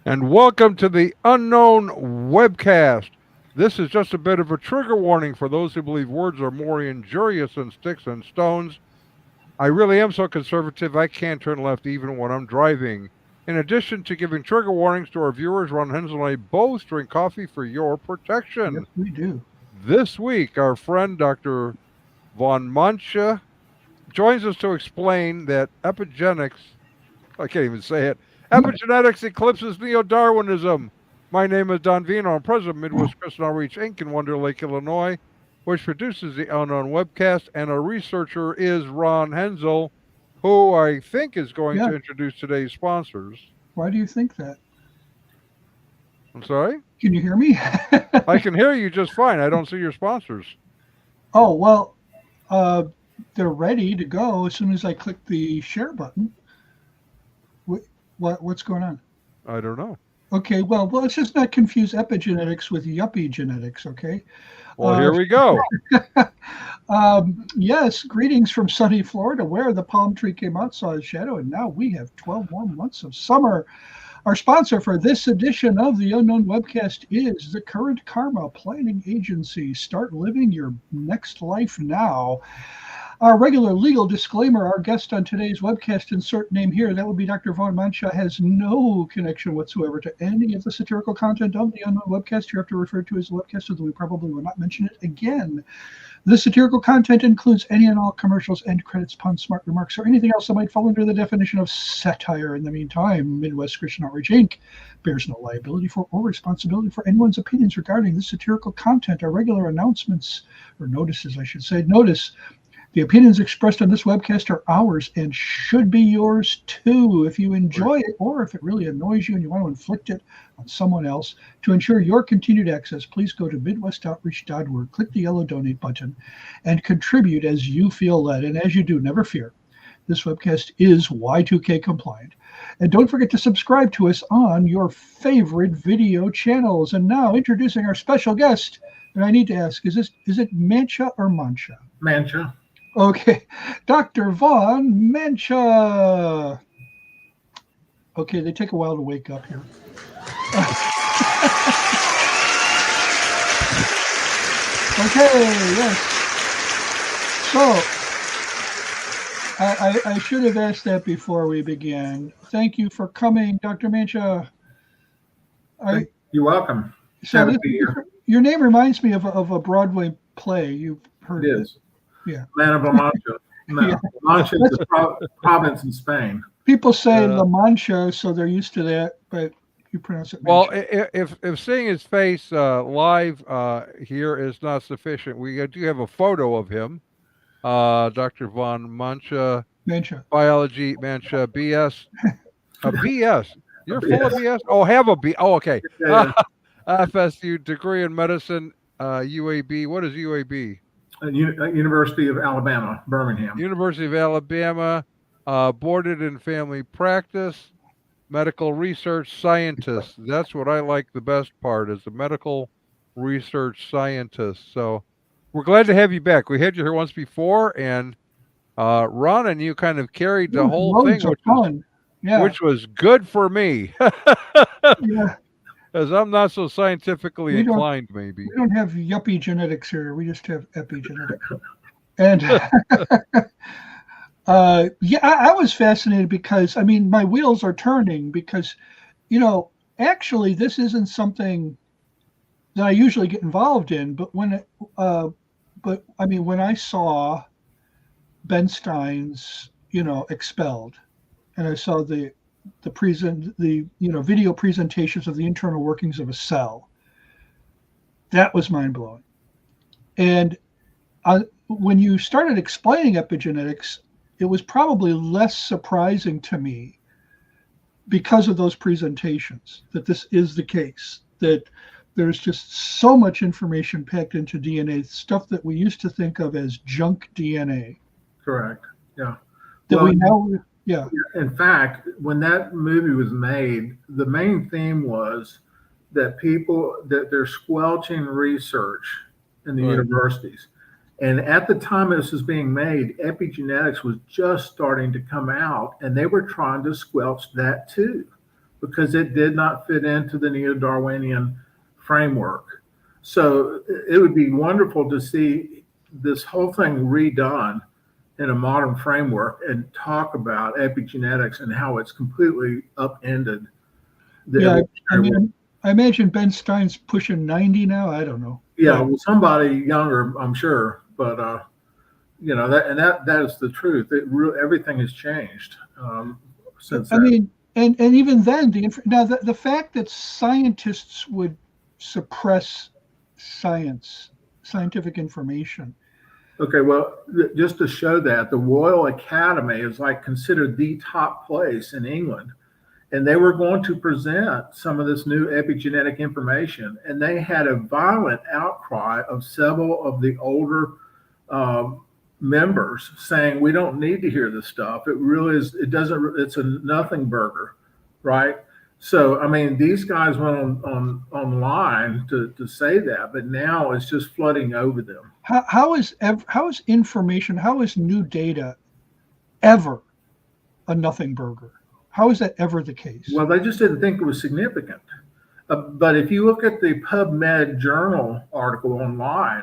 and welcome to the Unknown Webcast. This is just a bit of a trigger warning for those who believe words are more injurious than sticks and stones. I really am so conservative I can't turn left even when I'm driving. In addition to giving trigger warnings to our viewers, Ron Hensel and I both drink coffee for your Yes, protection. we do. This week, our friend Dr. Vaughn Mancha joins us to explain that epigenetics, I can't even say it, epigenetics eclipses Neo-Darwinism. My name is Don Vino. I'm president of Midwest Christian Outreach Inc. in Wonder Lake, Illinois, which produces the Unknown Webcast, and our researcher is Ron Hensel, who I think is going Yeah. to introduce today's sponsors. Why do you think that? I'm sorry? Can you hear me? I can hear you just fine. I don't see your sponsors. Oh, well, uh, they're ready to go as soon as I click the share button. What's going on? I don't know. Okay, well, let's just not confuse epigenetics with yuppie genetics, okay? Well, here we go. Yes, greetings from sunny Florida, where the palm tree came out, saw his shadow, and now we have 12 more months of summer. Our sponsor for this edition of the Unknown Webcast is the Current Karma Planning Agency. Start living your next life now. Our regular legal disclaimer, our guest on today's webcast, insert name here, that would be Dr. Vaughn Mancha, has no connection whatsoever to any of the satirical content of the Unknown Webcast. You have to refer to as the webcast, although we probably will not mention it again. This satirical content includes any and all commercials, end credits, puns, smart remarks, or anything else that might fall under the definition of satire. In the meantime, Midwest Christian Outreach Inc. bears no liability for or responsibility for anyone's opinions regarding this satirical content. Our regular announcements, or notices, I should say, notice. The opinions expressed on this webcast are ours and should be yours too. If you enjoy it or if it really annoys you and you want to inflict it on someone else, to ensure your continued access, please go to midwestoutreach.org, click the yellow donate button, and contribute as you feel led. And as you do, never fear, this webcast is Y2K compliant. And don't forget to subscribe to us on your favorite video channels. And now introducing our special guest. And I need to ask, is it Mancha or Mancha? Mancha. Okay, Dr. Vaughn Mancha. Okay, they take a while to wake up here. Okay, yes. So, I should have asked that before we began. Thank you for coming, Dr. Mancha. You're welcome. So your name reminds me of a Broadway play. You've heard it of is. It. Yeah. Man of La Mancha. No, yeah. La Mancha is a province in Spain. People say La Mancha, so they're used to that, but you pronounce it Mancha. Well, if seeing his face live here is not sufficient, we do have a photo of him, Dr. Vaughn Mancha. Biology, Mancha, BS. A BS. You're full of BS? Oh, have a B. Oh, okay. Yeah. FSU, degree in medicine, UAB. What is UAB? University of Alabama, Birmingham. University of Alabama, boarded in family practice, medical research scientist. That's what I like the best part, is a medical research scientist. So we're glad to have you back. We had you here once before, and Ron and you kind of carried the whole thing, which was good for me. Yeah. Because I'm not so scientifically inclined, maybe. We don't have yuppie genetics here. We just have epigenetics. And yeah, I was fascinated because, I mean, my wheels are turning because, actually this isn't something that I usually get involved in. But when I saw Ben Stein's, Expelled, and I saw the video presentations of the internal workings of a cell, that was mind-blowing. And when you started explaining epigenetics, it was probably less surprising to me because of those presentations that this is the case, that there's just so much information packed into DNA, stuff that we used to think of as junk DNA. Correct. Yeah. Yeah. In fact, when that movie was made, the main theme was that they're squelching research in the universities. And at the time this was being made, epigenetics was just starting to come out, and they were trying to squelch that too. because it did not fit into the Neo-Darwinian framework. So it would be wonderful to see this whole thing redone in a modern framework and talk about epigenetics and how it's completely upended the Yeah, I evolutionary world. mean, I imagine Ben Stein's pushing 90 now. I don't know. Yeah, well, somebody younger, I'm sure, but that is the truth. Everything has changed since I then. mean, and even then, the fact that scientists would suppress scientific information. Okay, well, just to show that, the Royal Academy is like considered the top place in England. And they were going to present some of this new epigenetic information. And they had a violent outcry of several of the older members saying, we don't need to hear this stuff. It really is, it's a nothing burger, right? So, I mean, these guys went online to say that, but now it's just flooding over them. How is information, how is new data ever a nothing burger? How is that ever the case? Well, they just didn't think it was significant. But if you look at the PubMed journal article online,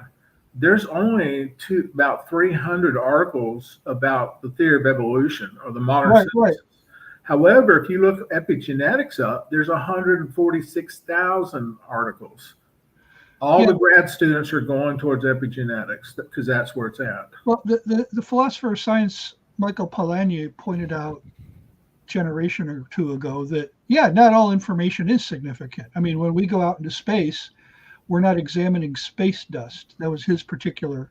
there's only about 300 articles about the theory of evolution or the modern synthesis. Right. However, if you look epigenetics up, there's 146,000 articles. All the grad students are going towards epigenetics because that's where it's at. Well, the philosopher of science, Michael Polanyi, pointed out generation or two ago that, not all information is significant. I mean, when we go out into space, we're not examining space dust. That was his particular,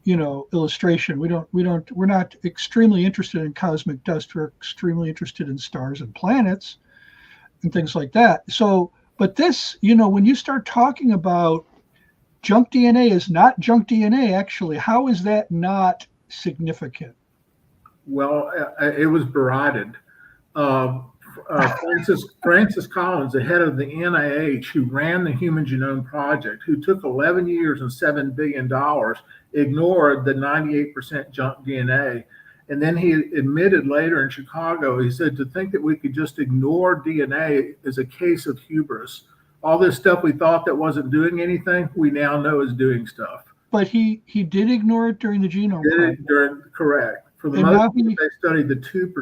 illustration. We're not extremely interested in cosmic dust. We're extremely interested in stars and planets and things like that. So, but this, when you start talking about junk DNA is not junk DNA, actually, how is that not significant? Well, it was derided. Francis Collins, the head of the NIH, who ran the Human Genome Project, who took 11 years and $7 billion, ignored the 98% junk DNA. And then he admitted later in Chicago, he said, to think that we could just ignore DNA is a case of hubris. All this stuff we thought that wasn't doing anything, we now know is doing stuff. But he did ignore it during the genome project. Correct. For the most part, they studied the 2%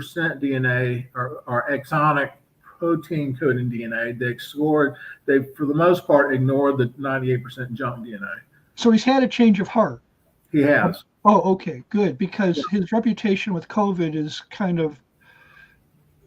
DNA or exonic protein coding DNA. They for the most part, ignored the 98% junk DNA. So he's had a change of heart. He has. Oh, okay, good. Because his reputation with COVID is kind of,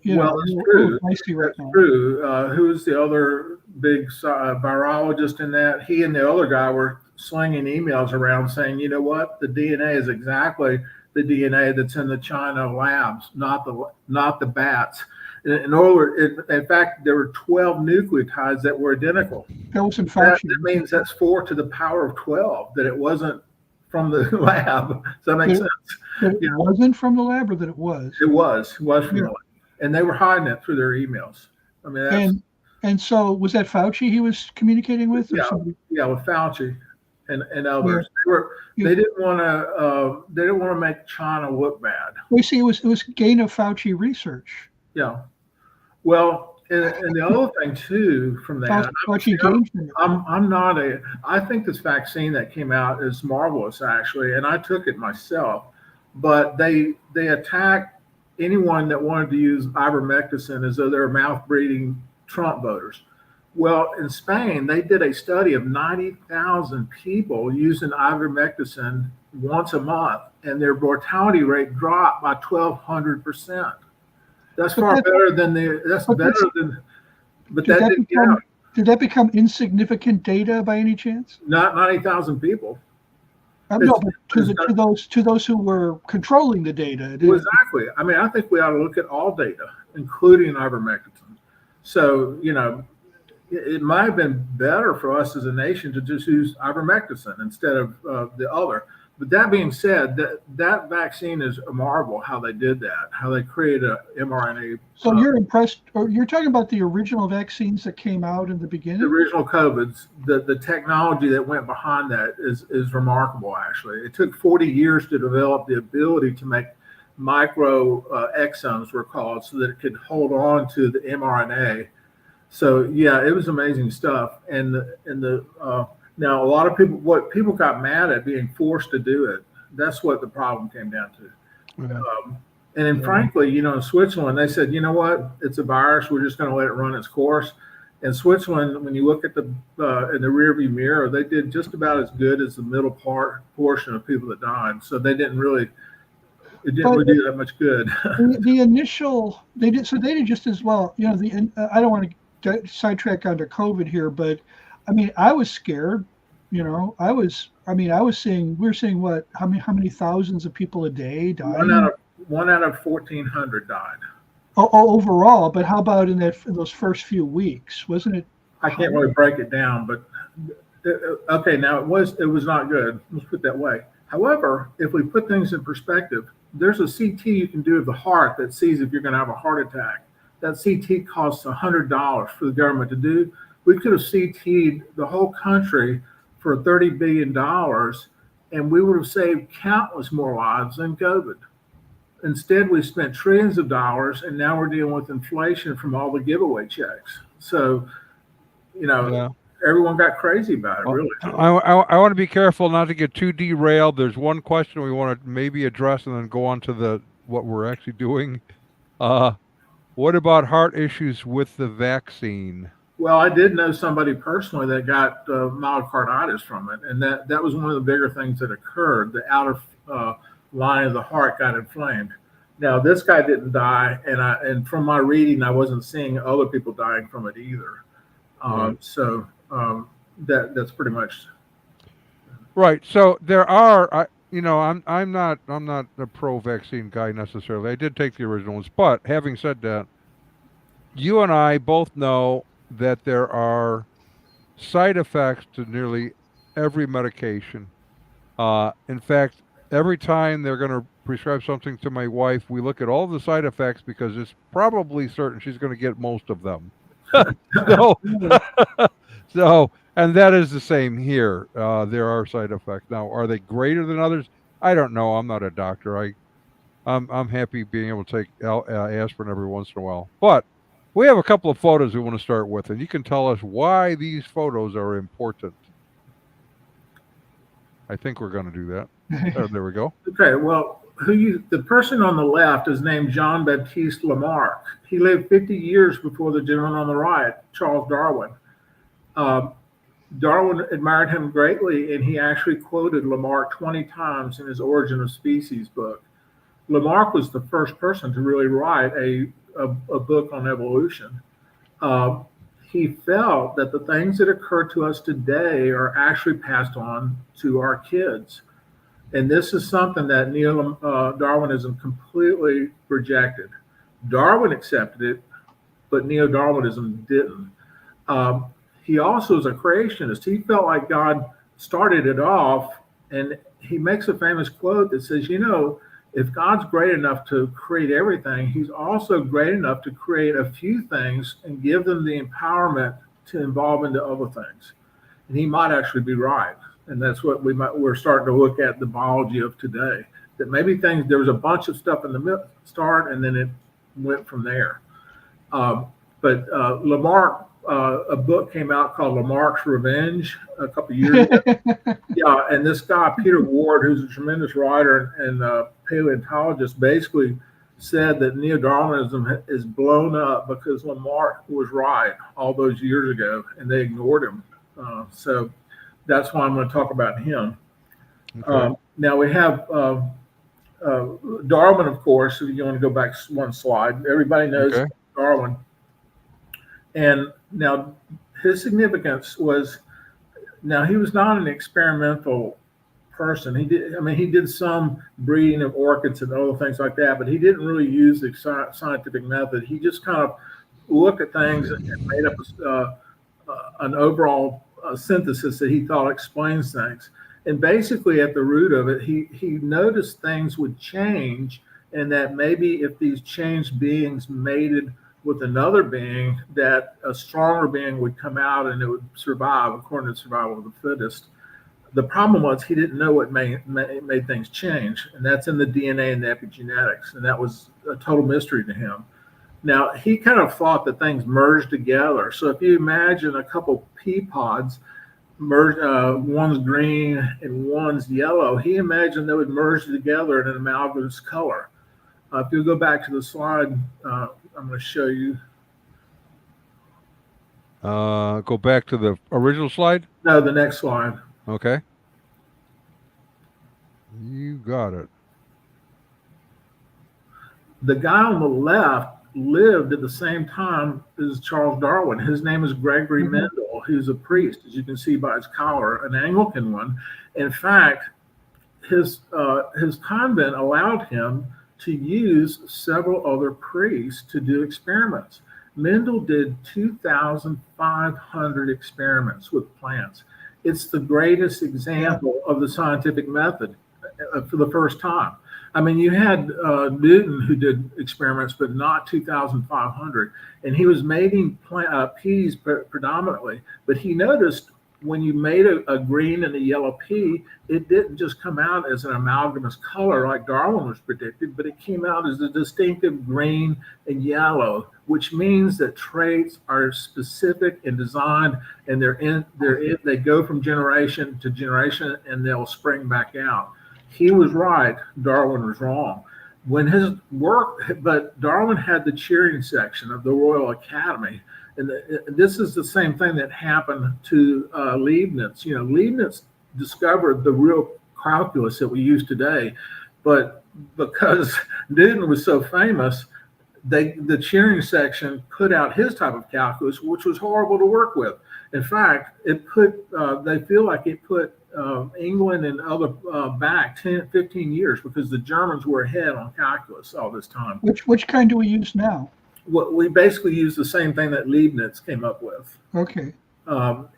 it's true. Dicey right now. True. Who's the other big virologist in that? He and the other guy were slinging emails around saying, you know what, the DNA is exactly the DNA that's in the China labs, not the bats. In fact, there were 12 nucleotides that were identical. That was in Fauci. That means that's 4 to the power of 12, that it wasn't from the lab. Does that make sense? That it wasn't from the lab, or that it was? It was from the lab. And they were hiding it through their emails. I mean, and so was that Fauci he was communicating with? With Fauci and others. They didn't want to make China look bad. We see it was gain of Fauci research. Yeah. Well, and the other thing too from that, I think this vaccine that came out is marvelous actually, and I took it myself. But they attacked anyone that wanted to use ivermectin as though they're mouth breathing Trump voters. Well, in Spain, they did a study of 90,000 people using ivermectin once a month, and their mortality rate dropped by 1,200%. That's far better than But that didn't get out. Did that become insignificant data by any chance? Not 90,000 people. No, but to those who were controlling the data. Exactly. I mean, I think we ought to look at all data, including ivermectin. So, it might have been better for us as a nation to just use ivermectin instead of the other. But that being said, that vaccine is a marvel how they did that, how they created a mRNA. So you're impressed, or you're talking about the original vaccines that came out in the beginning? The original COVIDs, the technology that went behind that is remarkable, actually. It took 40 years to develop the ability to make micro exomes were called, so that it could hold on to the mRNA. So yeah, it was amazing stuff. And now a lot of people got mad at being forced to do it. That's what the problem came down to. Yeah. And then, frankly, in Switzerland, they said, you know what? It's a virus. We're just going to let it run its course. In Switzerland, when you look at the in the rearview mirror, they did just about as good as the middle portion of people that died. So it didn't really do that much good. The initial, they did just as well. I don't want to sidetrack onto COVID here, but I mean, I was scared. I was seeing, we're seeing what, how many thousands of people a day dying? One out of 1,400 died. Oh, overall, but how about in those first few weeks? Wasn't it? I can't really break it down, but okay, now it was not good. Let's put it that way. However, if we put things in perspective, there's a CT you can do of the heart that sees if you're going to have a heart attack. That CT costs $100 for the government to do. We could have CT'd the whole country for $30 billion, and we would have saved countless more lives than COVID. Instead, we spent trillions of dollars, and now we're dealing with inflation from all the giveaway checks. So, everyone got crazy about it, really. I want to be careful not to get too derailed. There's one question we want to maybe address and then go on to what we're actually doing. What about heart issues with the vaccine? Well, I did know somebody personally that got myocarditis from it, and that was one of the bigger things that occurred. The outer line of the heart got inflamed. Now, this guy didn't die, and from my reading, I wasn't seeing other people dying from it either. So that's pretty much right. So there are, I'm not a pro-vaccine guy necessarily. I did take the original ones, but having said that, you and I both know that there are side effects to nearly every medication. In fact, every time they're going to prescribe something to my wife, we look at all the side effects because it's probably certain she's going to get most of them. So, and that is the same here. There are side effects. Now, are they greater than others? I don't know. I'm not a doctor. I'm happy being able to take aspirin every once in a while. But we have a couple of photos we want to start with, and you can tell us why these photos are important. I think we're going to do that. There we go. Okay. Well, the person on the left is named Jean-Baptiste Lamarck. He lived 50 years before the gentleman on the right, Charles Darwin. Darwin admired him greatly, and he actually quoted Lamarck 20 times in his Origin of Species book. Lamarck was the first person to really write a book on evolution. He felt that the things that occur to us today are actually passed on to our kids. And this is something that Neo-Darwinism completely rejected. Darwin accepted it, but Neo-Darwinism didn't. He also is a creationist. He felt like God started it off, and he makes a famous quote that says, if God's great enough to create everything, he's also great enough to create a few things and give them the empowerment to evolve into other things. And he might actually be right. And that's what we're starting to look at the biology of today. That maybe there was a bunch of stuff in the start, and then it went from there. But Lamarck, a book came out called Lamarck's Revenge a couple of years ago. Yeah, and this guy, Peter Ward, who's a tremendous writer and paleontologist, basically said that Neo-Darwinism is blown up because Lamarck was right all those years ago, and they ignored him. So that's why I'm going to talk about him. Okay. Now we have Darwin, of course. If you want to go back one slide, everybody knows Darwin. And now his significance was, now he was not an experimental person. He did some breeding of orchids and other things like that, but he didn't really use the scientific method. He just kind of looked at things and made up an overall synthesis that he thought explains things. And basically at the root of it, he noticed things would change, and that maybe if these changed beings mated with another being, that a stronger being would come out and it would survive according to survival of the fittest. The problem was he didn't know what made things change, and that's in the DNA and the epigenetics, and that was a total mystery to him. Now, he kind of thought that things merged together. So if you imagine a couple pea pods, one's green and one's yellow, he imagined they would merge together in an amalgamous color. If you go back to the slide, I'm going to show you. Go back to the original slide. No, the next slide. Okay. You got it. The guy on the left lived at the same time as Charles Darwin. His name is Gregory Mendel. He's a priest, as you can see by his collar, an Anglican one. In fact, his convent allowed him to use several other priests to do experiments. Mendel did 2,500 experiments with plants. It's the greatest example of the scientific method for the first time. I mean, you had Newton who did experiments, but not 2,500. And he was making peas predominantly. But he noticed when you made a green and a yellow pea, it didn't just come out as an amalgamous color like Darwin was predicted, but it came out as a distinctive green and yellow, which means that traits are specific and designed, and they go from generation to generation, and they'll spring back out. He was right. Darwin was wrong. When his work, but Darwin had the cheering section of the Royal Academy. And this is the same thing that happened to Leibniz. You know, Leibniz discovered the real calculus that we use today. But because Newton was so famous, the cheering section put out his type of calculus, which was horrible to work with. In fact, they feel like it put England and other back 10, 15 years because the Germans were ahead on calculus all this time. Which kind do we use now? Well, we basically use the same thing that Leibniz came up with. Okay. But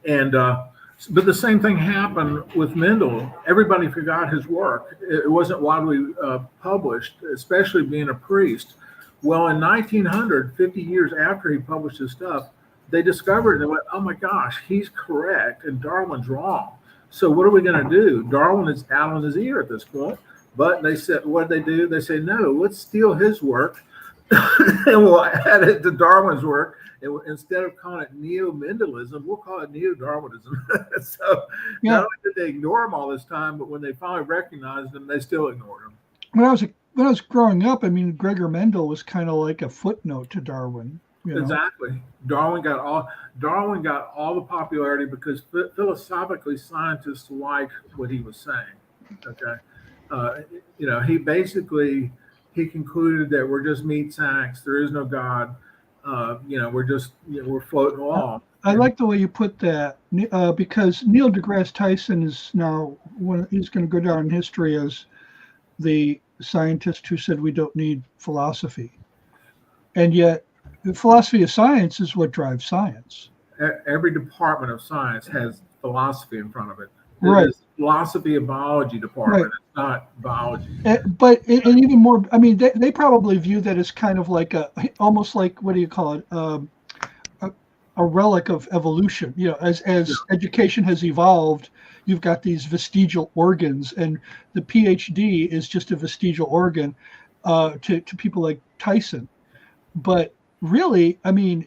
the same thing happened with Mendel. Everybody forgot his work. It wasn't widely published, especially being a priest. Well, in 1900, 50 years after he published his stuff, they discovered and went, oh my gosh, he's correct and Darwin's wrong. So what are we going to do? Darwin is out on his ear at this point. But they said, what did they do? They say, no, let's steal his work and we'll add it to Darwin's work. And instead of calling it neo-Mendelism, we'll call it neo-Darwinism. So not only did they ignore him all this time, but when they finally recognized him, they still ignored him. When I was growing up, I mean, Gregor Mendel was kind of like a footnote to Darwin. You know? Exactly. Darwin got all the popularity because philosophically scientists liked what he was saying. Okay. He concluded that we're just meat sacks. There is no God. We're floating along. I like the way you put that because Neil deGrasse Tyson is now he's going to go down in history as the scientist who said we don't need philosophy, and yet the philosophy of science is what drives science. Every department of science has philosophy in front of it. Right. It's philosophy of biology department. Right. It's not biology. But even more, I mean, they probably view that as kind of like almost like, what do you call it? A relic of evolution. You know, as education has evolved, you've got these vestigial organs, and the PhD is just a vestigial organ to people like Tyson. But really, I mean,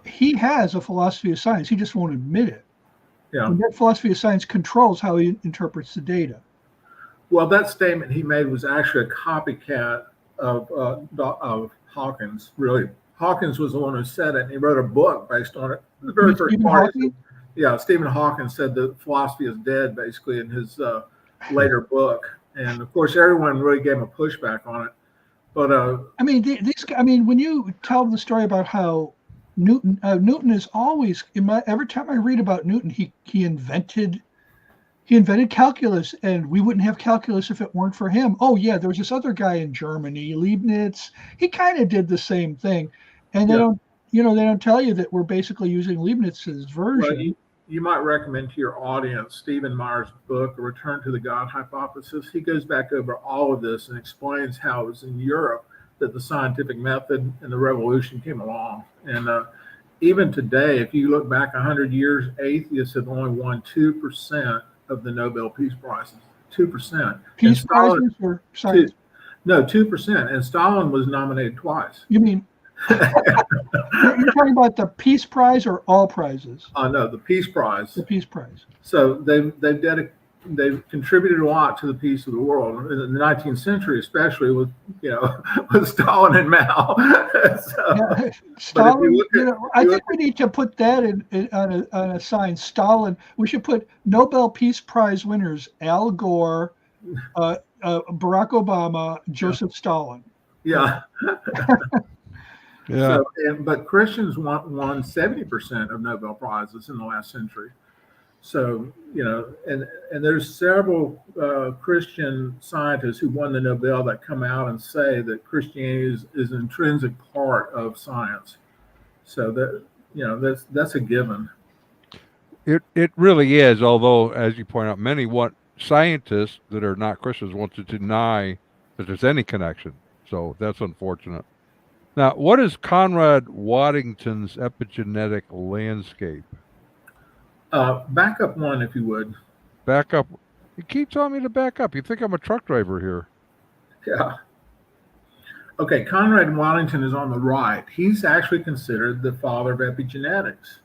he has a philosophy of science. He just won't admit it. Yeah. And that philosophy of science controls how he interprets the data. Well, that statement he made was actually a copycat of Hawkins. Really, Hawkins was the one who said it, and he wrote a book based on it. The very first part. Yeah, Stephen Hawking said that philosophy is dead, basically, in his later book. And of course, everyone really gave him a pushback on it. But when you tell the story about how Newton is always every time I read about Newton, he invented calculus, and we wouldn't have calculus if it weren't for him. Oh yeah, there was this other guy in Germany, Leibniz. He kind of did the same thing, and they don't tell you that we're basically using Leibniz's version. Well, you might recommend to your audience Stephen Meyer's book, A Return to the God Hypothesis. He goes back over all of this and explains how it was in Europe that the scientific method and the revolution came along. And even today, if you look back 100 years, atheists have only won 2% of the Nobel Peace Prizes. 2%. Peace prizes or science? No, 2%. And Stalin was nominated twice. You mean you're talking about the Peace Prize or all prizes? No, the Peace Prize. The Peace Prize. So they've contributed a lot to the peace of the world in the 19th century, especially with with Stalin and Mao. Yeah, Stalin. I think we need to put that on a sign. Stalin. We should put Nobel Peace Prize winners: Al Gore, Barack Obama, Joseph Stalin. Yeah. Yeah. But Christians won 70% of Nobel Prizes in the last century. So, and there's several Christian scientists who won the Nobel that come out and say that Christianity is an intrinsic part of science. So that's a given. It really is, although, as you point out, many scientists that are not Christians want to deny that there's any connection. So that's unfortunate. Now, what is Conrad Waddington's epigenetic landscape? Back up one, if you would. Back up. You keep telling me to back up. You think I'm a truck driver here. Yeah. Okay, Conrad Waddington is on the right. He's actually considered the father of epigenetics.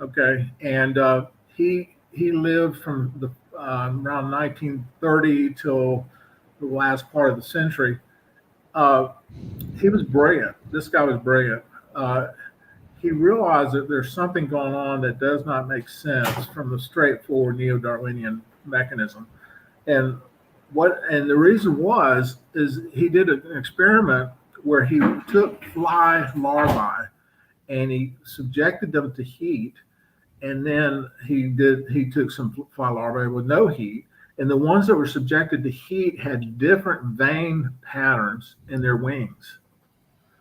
Okay, and he lived from the around 1930 till the last part of the century. He was brilliant. This guy was brilliant. He realized that there's something going on that does not make sense from the straightforward Neo-Darwinian mechanism. And the reason is he did an experiment where he took fly larvae and he subjected them to heat, and then he took some fly larvae with no heat, and the ones that were subjected to heat had different vein patterns in their wings.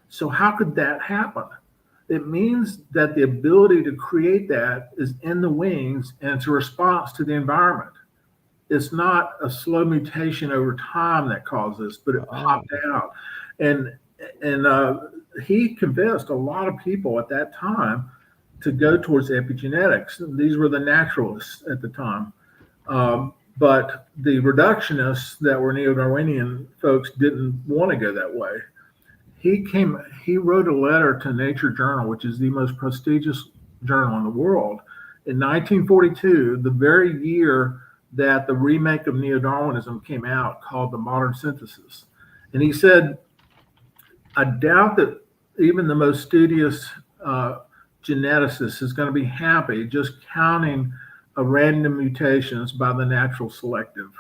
So how could that happen? It means that the ability to create that is in the wings, and it's a response to the environment. It's not a slow mutation over time that caused this, but it popped out. And he convinced a lot of people at that time to go towards epigenetics. These were the naturalists at the time. But the reductionists that were Neo-Darwinian folks didn't want to go that way. He wrote a letter to Nature Journal, which is the most prestigious journal in the world, in 1942, the very year that the remake of Neo-Darwinism came out, called The Modern Synthesis. And he said, I doubt that even the most studious geneticist is going to be happy just counting random mutations by the natural selective.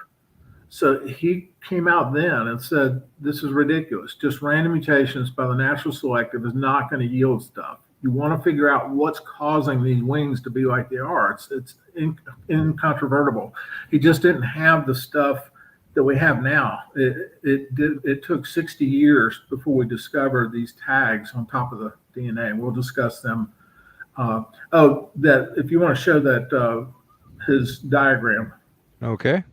So he came out then and said, this is ridiculous. Just random mutations by the natural selective is not going to yield stuff. You want to figure out what's causing these wings to be like they are. It's incontrovertible. He just didn't have the stuff that we have now. It took 60 years before we discovered these tags on top of the DNA. And we'll discuss them. That if you want to show that his diagram. Okay.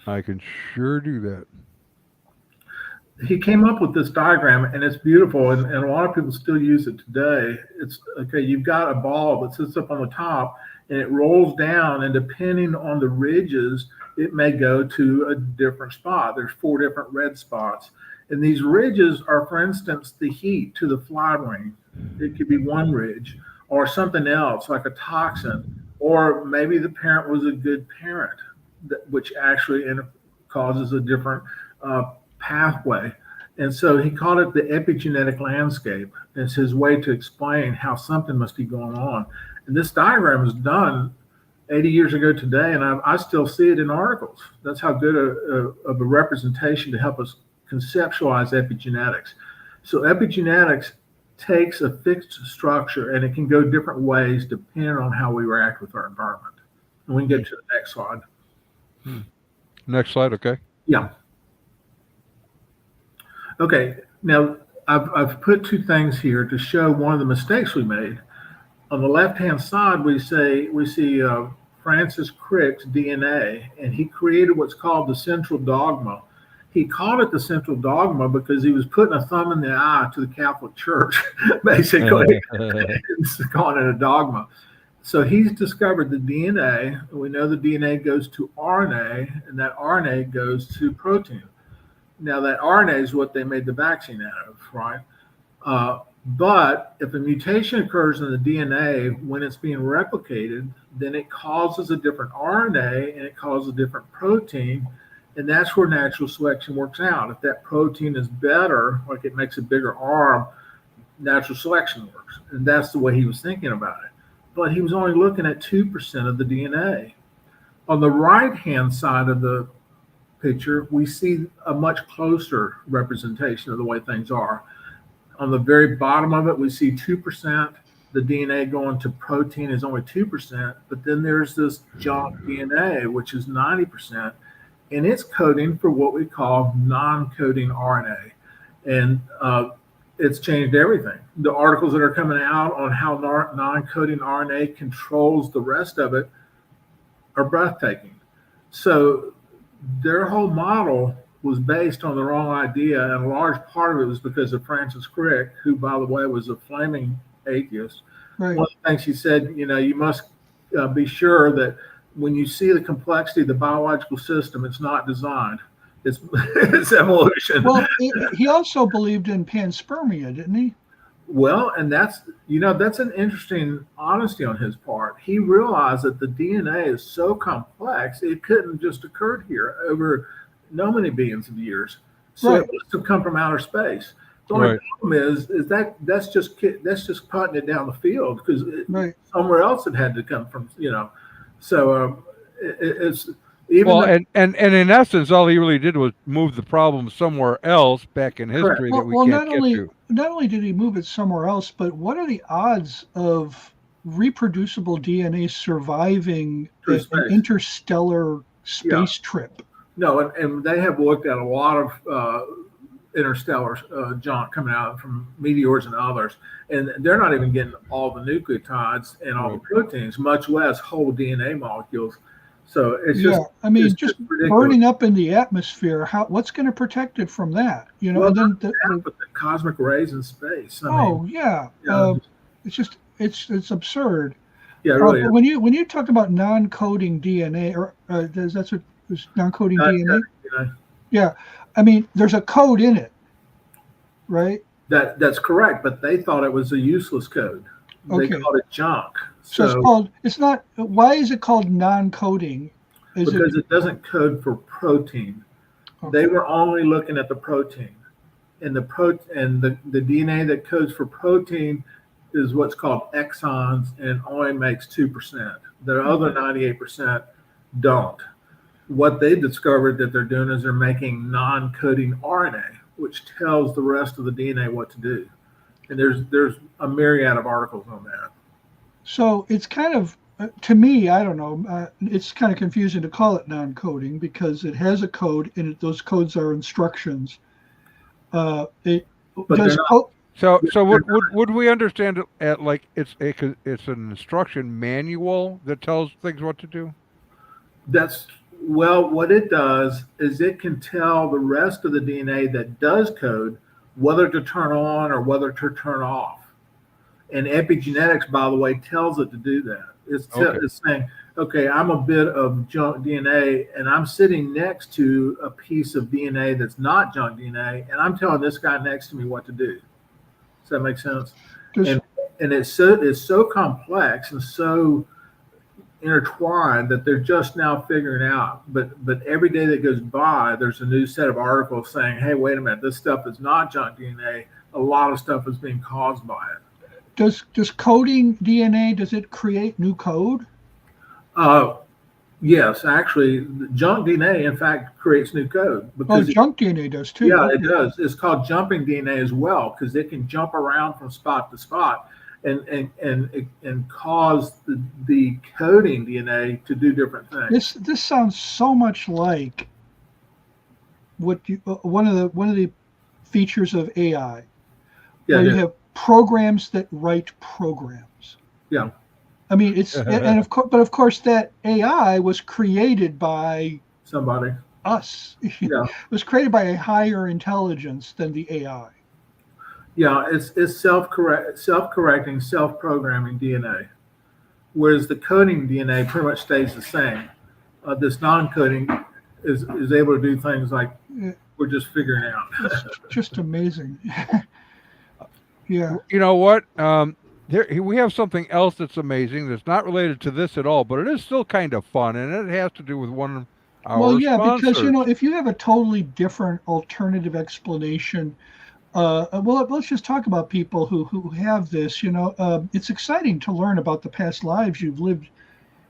I can sure do that. He came up with this diagram, and it's beautiful, and a lot of people still use it today. It's okay. You've got a ball that sits up on the top, and it rolls down, and depending on the ridges, it may go to a different spot. There's 4 different red spots, and these ridges are, for instance, the heat to the fly wing. It could be one ridge, or something else like a toxin, or maybe the parent was a good parent, which actually causes a different pathway. And so he called it the epigenetic landscape. It's his way to explain how something must be going on. And this diagram was done 80 years ago today, and I still see it in articles. That's how good of a representation to help us conceptualize epigenetics. So epigenetics takes a fixed structure, and it can go different ways depending on how we react with our environment. And we can get to the next slide. Next slide, okay. Yeah. Okay, now I've put 2 things here to show one of the mistakes we made. On the left-hand side, we see Francis Crick's DNA, and he created what's called the central dogma. He called it the central dogma because he was putting a thumb in the eye to the Catholic Church, basically. It's calling it a dogma. So he's discovered the DNA. We know the DNA goes to RNA, and that RNA goes to protein. Now, that RNA is what they made the vaccine out of, right? But if a mutation occurs in the DNA when it's being replicated, then it causes a different RNA and it causes a different protein. And that's where natural selection works out. If that protein is better, like it makes a bigger arm, natural selection works. And that's the way he was thinking about it. But he was only looking at 2% of the DNA. On the right-hand side of the picture, we see a much closer representation of the way things are. On the very bottom of it, we see 2%. The DNA going to protein is only 2%, but then there's this junk DNA, which is 90%, and it's coding for what we call non-coding RNA. And it's changed everything. The articles that are coming out on how non-coding RNA controls the rest of it are breathtaking. So their whole model was based on the wrong idea, and a large part of it was because of Francis Crick, who, by the way, was a flaming atheist. Right. One of the things he said, you must be sure that when you see the complexity of the biological system, it's not design, it's evolution. Well, he also believed in panspermia, didn't he? Well, and that's an interesting honesty on his part. He realized that the DNA is so complex, it couldn't just occur here over no many billions of years. So Right. it must have come from outer space. The only problem is that's just putting it down the field, because Right. somewhere else it had to come from, So it's even Well, and in essence, all he really did was move the problem somewhere else back in history that we can't get to. Not only did he move it somewhere else, but what are the odds of reproducible DNA surviving Through an space. interstellar space trip? No, and they have looked at a lot of interstellar junk coming out from meteors and others, and they're not even getting all the nucleotides and all the proteins, much less whole DNA molecules. So it's just, I mean, it's just ridiculous. burning up in the atmosphere. What's going to protect it from that? Well, and then but the cosmic rays in space. it's absurd. Yeah, really. When you talked about non-coding DNA, or that's what is non-coding DNA? Yeah, I mean, there's a code in it, right? That's correct, but they thought it was a useless code. They called it junk. So it's not. Why is it called non-coding? Because it doesn't code for protein. Okay. They were only looking at the protein, and the DNA that codes for protein is what's called exons, and only makes 2%. The other 98% don't. What they discovered that they're doing is they're making non-coding RNA, which tells the rest of the DNA what to do. And there's a myriad of articles on that. So it's kind of, to me, I don't know, it's kind of confusing to call it non-coding, because it has a code, and those codes are instructions. So would we understand it at like it's an instruction manual that tells things what to do? What it does is it can tell the rest of the DNA that does code whether to turn on or whether to turn off. And epigenetics, by the way, tells it to do that. It's saying, okay, I'm a bit of junk DNA, and I'm sitting next to a piece of DNA that's not junk DNA, and I'm telling this guy next to me what to do. Does that make sense? And it's so complex and so intertwined that they're just now figuring out. But every day that goes by, there's a new set of articles saying, hey, wait a minute, this stuff is not junk DNA. A lot of stuff is being caused by it. Does coding DNA, does it create new code? Yes, actually, junk DNA, in fact, creates new code. Because junk DNA does too. Yeah, it does. It's called jumping DNA as well, because it can jump around from spot to spot and cause the coding DNA to do different things. This sounds so much like what one of the features of AI. Yeah, you have programs that write programs. Yeah. I mean, it's of course that AI was created by somebody. Us. Yeah. It was created by a higher intelligence than the AI. Yeah, it's self-correcting, self-programming DNA, whereas the coding DNA pretty much stays the same. This non-coding is able to do things like we're just figuring out. It's just amazing. Yeah. You know what? We have something else that's amazing that's not related to this at all, but it is still kind of fun, and it has to do with one of our Well, yeah, sponsors. because, you know, if you have a totally different alternative explanation, well, let's just talk about people who have this. You know, it's exciting to learn about the past lives you've lived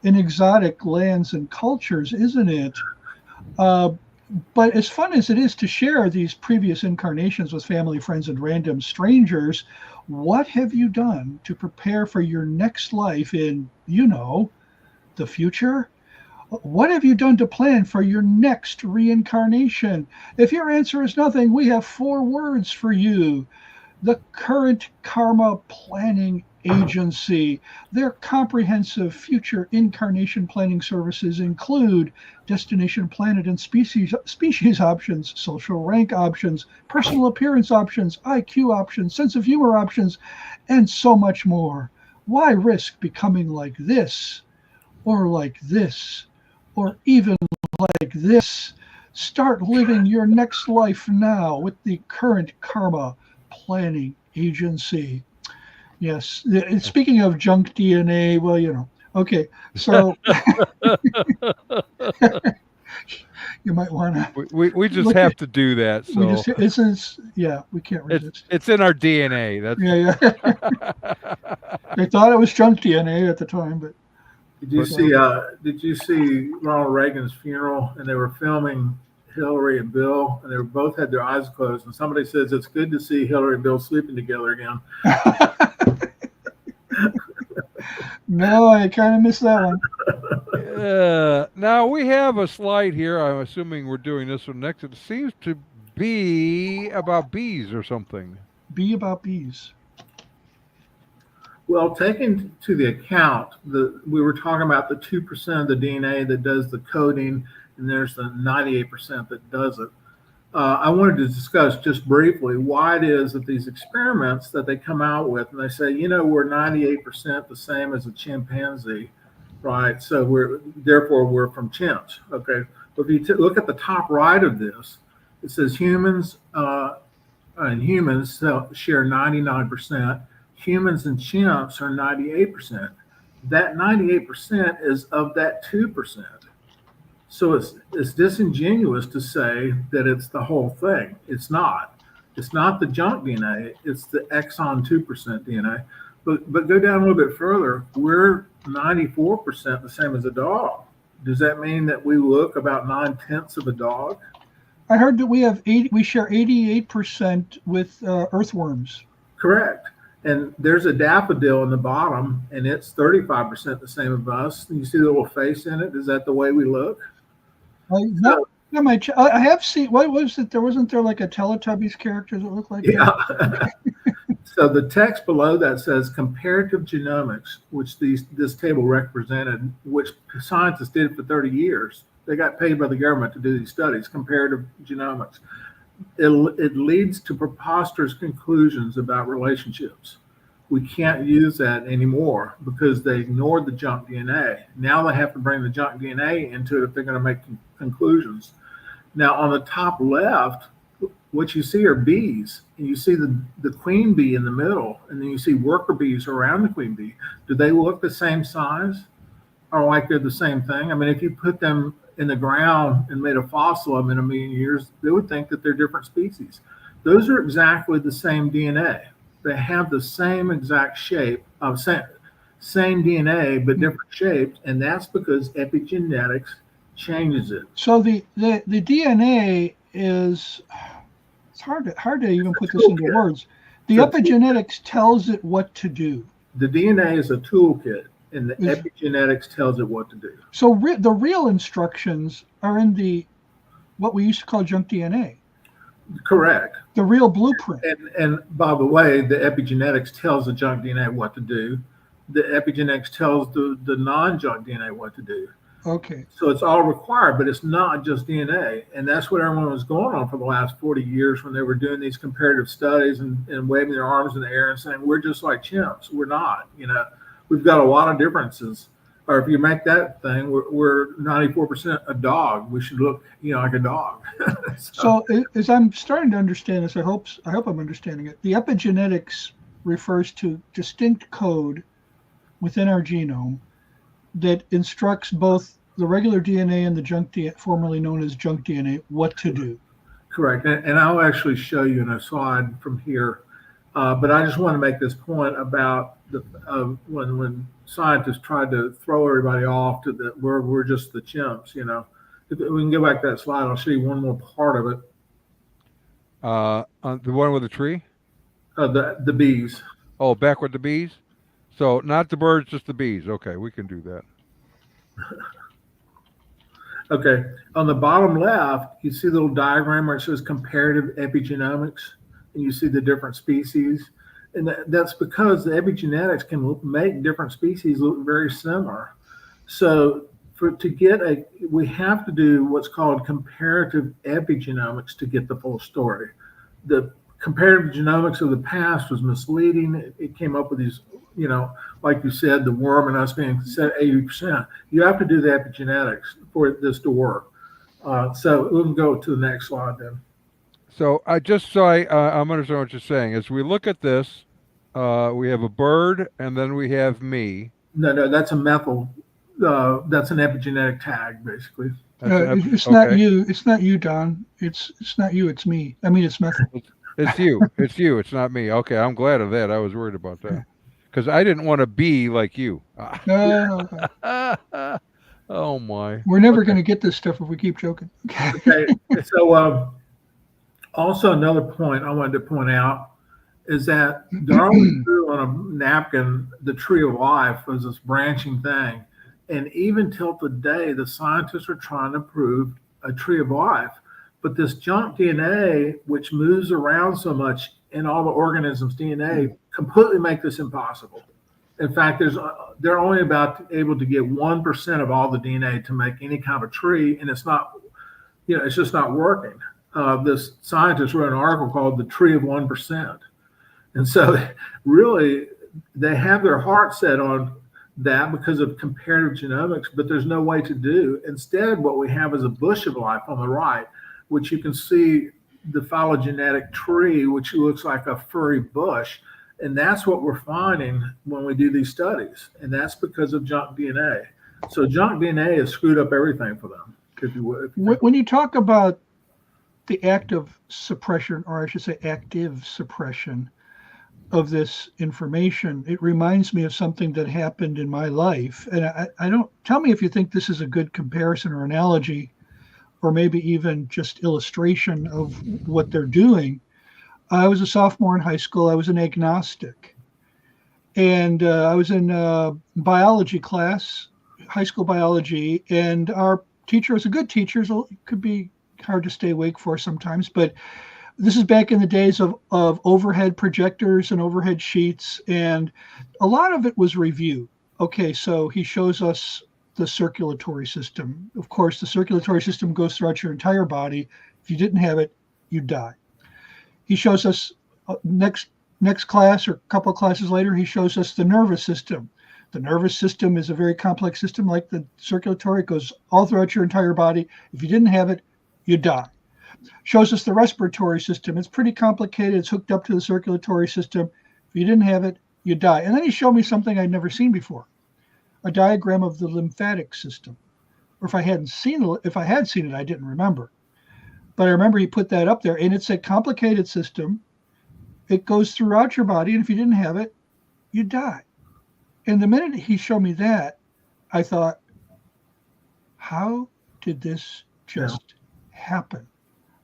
in exotic lands and cultures, isn't it? But as fun as it is to share these previous incarnations with family, friends, and random strangers, what have you done to prepare for your next life in, you know, the future? What have you done to plan for your next reincarnation? If your answer is nothing, we have 4 words for you. The Current Karma Planning Agency. Their comprehensive future incarnation planning services include destination planet and species options, social rank options, personal appearance options, IQ options, sense of humor options, and so much more. Why risk becoming like this, or like this, or even like this? Start living your next life now with the Current Karma Planning Agency. Yes. Speaking of junk DNA, well, you know, okay. So you might want to. We just have to do that. So We just, yeah, we can't resist. It's in our DNA. That's yeah. They thought it was junk DNA at the time, but. Did you see Ronald Reagan's funeral, and they were filming Hillary and Bill, and they both had their eyes closed, and somebody says it's good to see Hillary and Bill sleeping together again. No, I kind of missed that one. Now we have a slide here. I'm assuming we're doing this one next. It seems to be about bees or something. Bee about bees. Well, taking to the account, we were talking about the 2% of the DNA that does the coding, and there's the 98% that does it. I wanted to discuss just briefly why it is that these experiments that they come out with, and they say, you know, we're 98% the same as a chimpanzee, right? So therefore we're from chimps, okay? But if you look at the top right of this, it says humans and humans share 99%. Humans and chimps are 98%. That 98% is of that 2%. So it's disingenuous to say that it's the whole thing. It's not. It's not the junk DNA. It's the exon 2% DNA. But go down a little bit further. We're 94% the same as a dog. Does that mean that we look about 9/10 of a dog? I heard that we share 88% with earthworms. Correct. And there's a daffodil in the bottom, and it's 35% the same as us. And you see the little face in it. Is that the way we look? I have seen. What was it? Wasn't there like a Teletubbies character that looked like that? So the text below that says comparative genomics, which this table represented, which scientists did for 30 years. They got paid by the government to do these studies, comparative genomics. It leads to preposterous conclusions about relationships. We can't use that anymore because they ignored the junk DNA. Now they have to bring the junk DNA into it if they're going to make conclusions. Now on the top left, what you see are bees, and you see the queen bee in the middle, and then you see worker bees around the queen bee. Do they look the same size, or like they're the same thing? I mean, if you put them in the ground and made a fossil of them in 1 million years, they would think that they're different species. Those are exactly the same DNA. They have the same exact shape of same DNA, but different shapes, and that's because epigenetics changes it. So the DNA is, it's hard to even put this into words. The epigenetics tells it what to do. The DNA is a toolkit, and the epigenetics tells it what to do. So the real instructions are in what we used to call junk DNA. Correct. The real blueprint. And by the way, the epigenetics tells the junk DNA what to do. The epigenetics tells the non-junk DNA what to do. Okay. So it's all required, but it's not just DNA. And that's what everyone was going on for the last 40 years when they were doing these comparative studies and waving their arms in the air and saying, we're just like chimps. We're not, we've got a lot of differences. Or if you make that thing, we're 94% a dog. We should look, like a dog. So as I'm starting to understand this, I hope I'm understanding it. The epigenetics refers to distinct code within our genome that instructs both the regular DNA and the junk DNA, formerly known as junk DNA, what to do. Correct. And I'll actually show you in a slide from here. But I just want to make this point about when scientists tried to throw everybody off to we're just the chimps. If we can go back to that slide, I'll show you one more part of it. On the one with the tree? The bees. Oh, back with the bees? So not the birds, just the bees. Okay, we can do that. Okay. On the bottom left, you see the little diagram where it says comparative epigenomics, and you see the different species. And that's because the epigenetics can make different species look very similar. So we have to do what's called comparative epigenomics to get the full story. The comparative genomics of the past was misleading. It came up with these, like you said, the worm and us being set 80%. You have to do the epigenetics for this to work. So we can go to the next slide then. So I'm understanding what you're saying. As we look at this, we have a bird, and then we have me. No, that's a methyl. That's an epigenetic tag, basically. It's not you. It's not you, Don. It's not you. It's me. I mean, it's methyl. It's you. It's you. It's not me. Okay, I'm glad of that. I was worried about that because I didn't want to be like you. Oh my! We're never going to get this stuff if we keep joking. Okay. So also another point I wanted to point out is that Darwin drew on a napkin the tree of life as this branching thing. And even till today, the scientists are trying to prove a tree of life. But this junk DNA, which moves around so much in all the organisms' DNA, completely make this impossible. In fact, they're only about able to get 1% of all the DNA to make any kind of a tree, and it's not, it's just not working. This scientist wrote an article called "The Tree of 1%," and so really they have their heart set on that because of comparative genomics, but there's no way to do. Instead, what we have is a bush of life on the right, which you can see the phylogenetic tree, which looks like a furry bush. And that's what we're finding when we do these studies. And that's because of junk DNA. So junk DNA has screwed up everything for them, if you would. When you talk about the active suppression, or I should say active suppression of this information, it reminds me of something that happened in my life. And I don't, tell me if you think this is a good comparison or analogy, or maybe even just illustration of what they're doing. I was a sophomore in high school. I was an agnostic. And I was in biology class, high school biology, and our teacher was a good teacher. So it could be hard to stay awake for sometimes, but this is back in the days of overhead projectors and overhead sheets, and a lot of it was review. Okay, so he shows us the circulatory system. Of course, the circulatory system goes throughout your entire body. If you didn't have it, you'd die. He shows us next class or a couple of classes later, he shows us the nervous system. The nervous system is a very complex system like the circulatory. It goes all throughout your entire body. If you didn't have it, you'd die. Shows us the respiratory system. It's pretty complicated. It's hooked up to the circulatory system. If you didn't have it, you'd die. And then he showed me something I'd never seen before, a diagram of the lymphatic system. Or if I had seen it, I didn't remember. But I remember he put that up there, and it's a complicated system. It goes throughout your body, and if you didn't have it, you'd die. And the minute he showed me that, I thought, how did this just happen?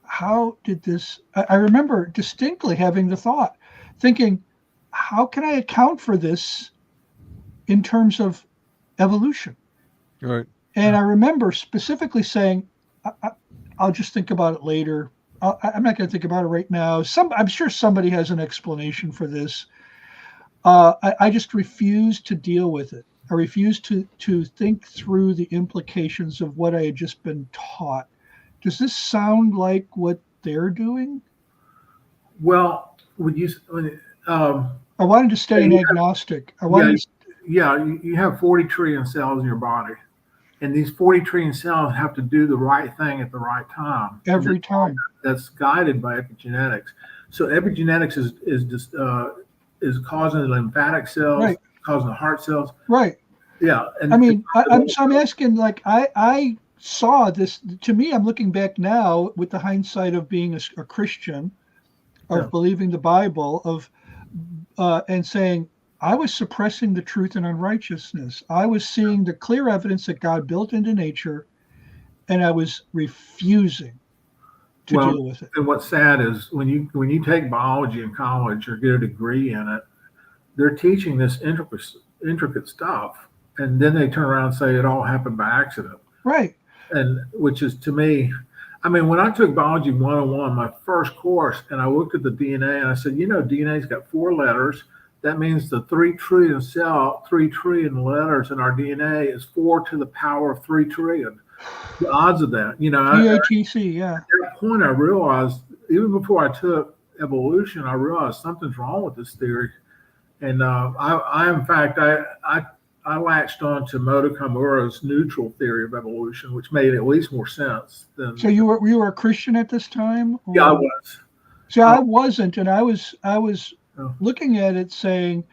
How did this, I remember distinctly having the thought, thinking, how can I account for this in terms of evolution? Right. And I remember specifically saying, I'll just think about it later. I'm not going to think about it right now. I'm sure somebody has an explanation for this. I just refuse to deal with it. I refuse to think through the implications of what I had just been taught. Does this sound like what they're doing? Well, I wanted to stay an agnostic. I wanted Yeah, you have 40 trillion cells in your body, and these 40 trillion cells have to do the right thing at the right time. Every time. That's guided by epigenetics. So epigenetics is causing the lymphatic cells, Right. causing the heart cells. Right. Yeah, and I mean, I'm asking, like, I saw this. To me, I'm looking back now with the hindsight of being a Christian, of believing the Bible, of and saying I was suppressing the truth and unrighteousness. I was seeing the clear evidence that God built into nature, and I was refusing to deal with it. And what's sad is when you take biology in college or get a degree in it, they're teaching this intricate stuff, and then they turn around and say it all happened by accident. Right. And which is, to me, I mean, when I took biology 101, my first course, and I looked at the DNA and I said, DNA's got 4 letters. That means the 3 trillion letters in our DNA is 4 to the power of 3 trillion. The odds of that, PATC, yeah. At that point, I realized, even before I took evolution, I realized something's wrong with this theory. And I latched on to Moto Kamura's neutral theory of evolution, which made at least more sense than. So you were a Christian at this time? Or? Yeah, I was. See, I wasn't, and I was looking at it saying,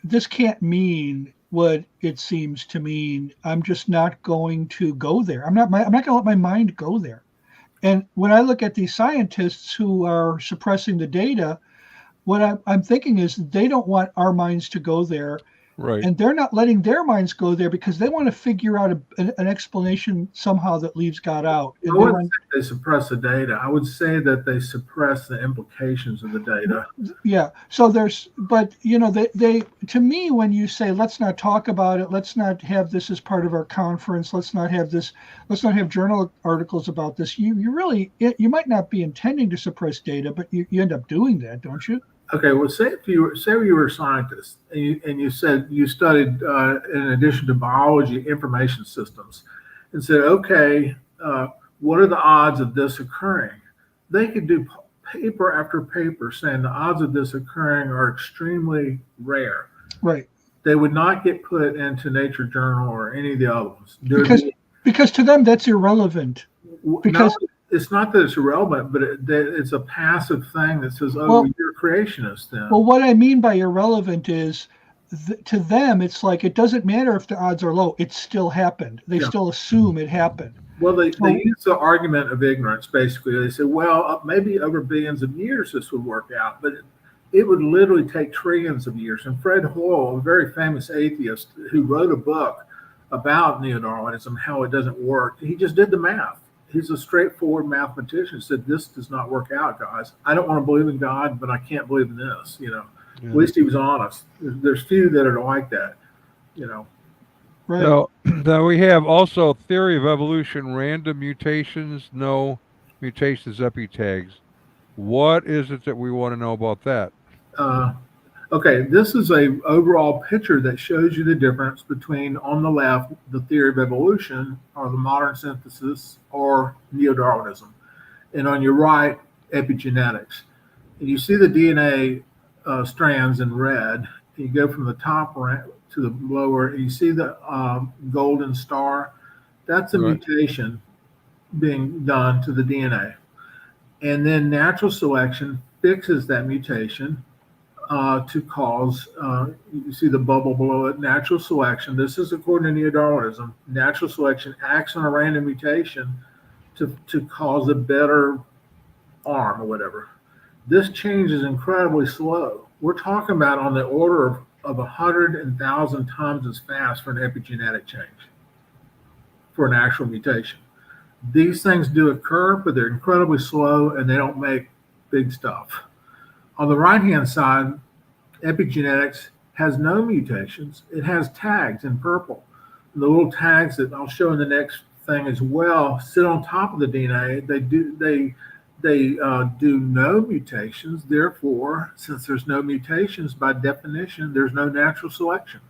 this can't mean what it seems to mean. I'm just not going to go there. I'm not going to let my mind go there. And when I look at these scientists who are suppressing the data, what I'm thinking is they don't want our minds to go there. Right. And they're not letting their minds go there because they want to figure out an explanation somehow that leaves God out. I wouldn't say they suppress the data. I would say that they suppress the implications of the data. Yeah. So but they to me, when you say, let's not talk about it, let's not have this as part of our conference, let's not have journal articles about this, you might not be intending to suppress data, but you end up doing that, don't you? Okay, well, say you were a scientist and you said you studied, in addition to biology, information systems, and said, okay, what are the odds of this occurring? They could do paper after paper saying the odds of this occurring are extremely rare. Right. They would not get put into Nature Journal or any of the other ones. Because to them that's irrelevant. Because it's not that it's irrelevant, but it's a passive thing that says, you're a creationist then. Well, what I mean by irrelevant is to them, it's like, it doesn't matter if the odds are low. It still happened. They still assume it happened. Well, they use the argument of ignorance, basically. They say, well, maybe over billions of years this would work out, but it would literally take trillions of years. And Fred Hoyle, a very famous atheist who wrote a book about Neo-Darwinism, how it doesn't work, he just did the math. He's a straightforward mathematician. Said, this does not work out, guys. I don't want to believe in God, but I can't believe in this. Yeah. At least he was honest. There's few that are like that. Right. So then we have also theory of evolution: random mutations, no mutations, epitags. What is it that we want to know about that? Okay, this is a overall picture that shows you the difference between, on the left, the theory of evolution, or the modern synthesis, or Neo-Darwinism, and on your right, epigenetics. And you see the DNA strands in red. You go from the top to the lower, and you see the golden star. That's a mutation being done to the DNA. And then natural selection fixes that mutation to cause, you see the bubble below it, natural selection. This is according to Neo-Darwinism. Natural selection acts on a random mutation to cause a better arm or whatever. This change is incredibly slow. We're talking about on the order of 100,000 times as fast for an epigenetic change, for an actual mutation. These things do occur, but they're incredibly slow and they don't make big stuff. On the right-hand side, epigenetics has no mutations. It has tags in purple. The little tags that I'll show in the next thing as well sit on top of the DNA. They do no mutations. Therefore, since there's no mutations, by definition, there's no natural selection.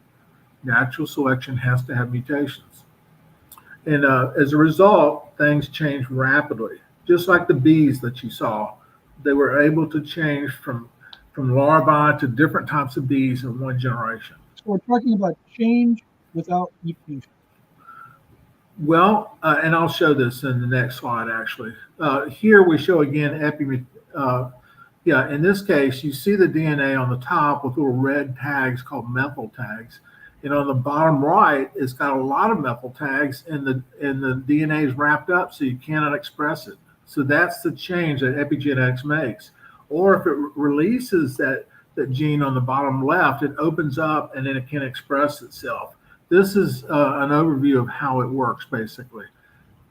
Natural selection has to have mutations. And as a result, things change rapidly. Just like the bees that you saw, they were able to change from larvae to different types of bees in one generation. we're talking about change without mutation. Well, and I'll show this in the next slide, actually. Here we show again in this case, you see the DNA on the top with little red tags called methyl tags. And on the bottom right, it's got a lot of methyl tags, and the DNA is wrapped up so you cannot express it. So that's the change that epigenetics makes. Or if it releases that gene on the bottom left, it opens up and then it can express itself. This is an overview of how it works, basically.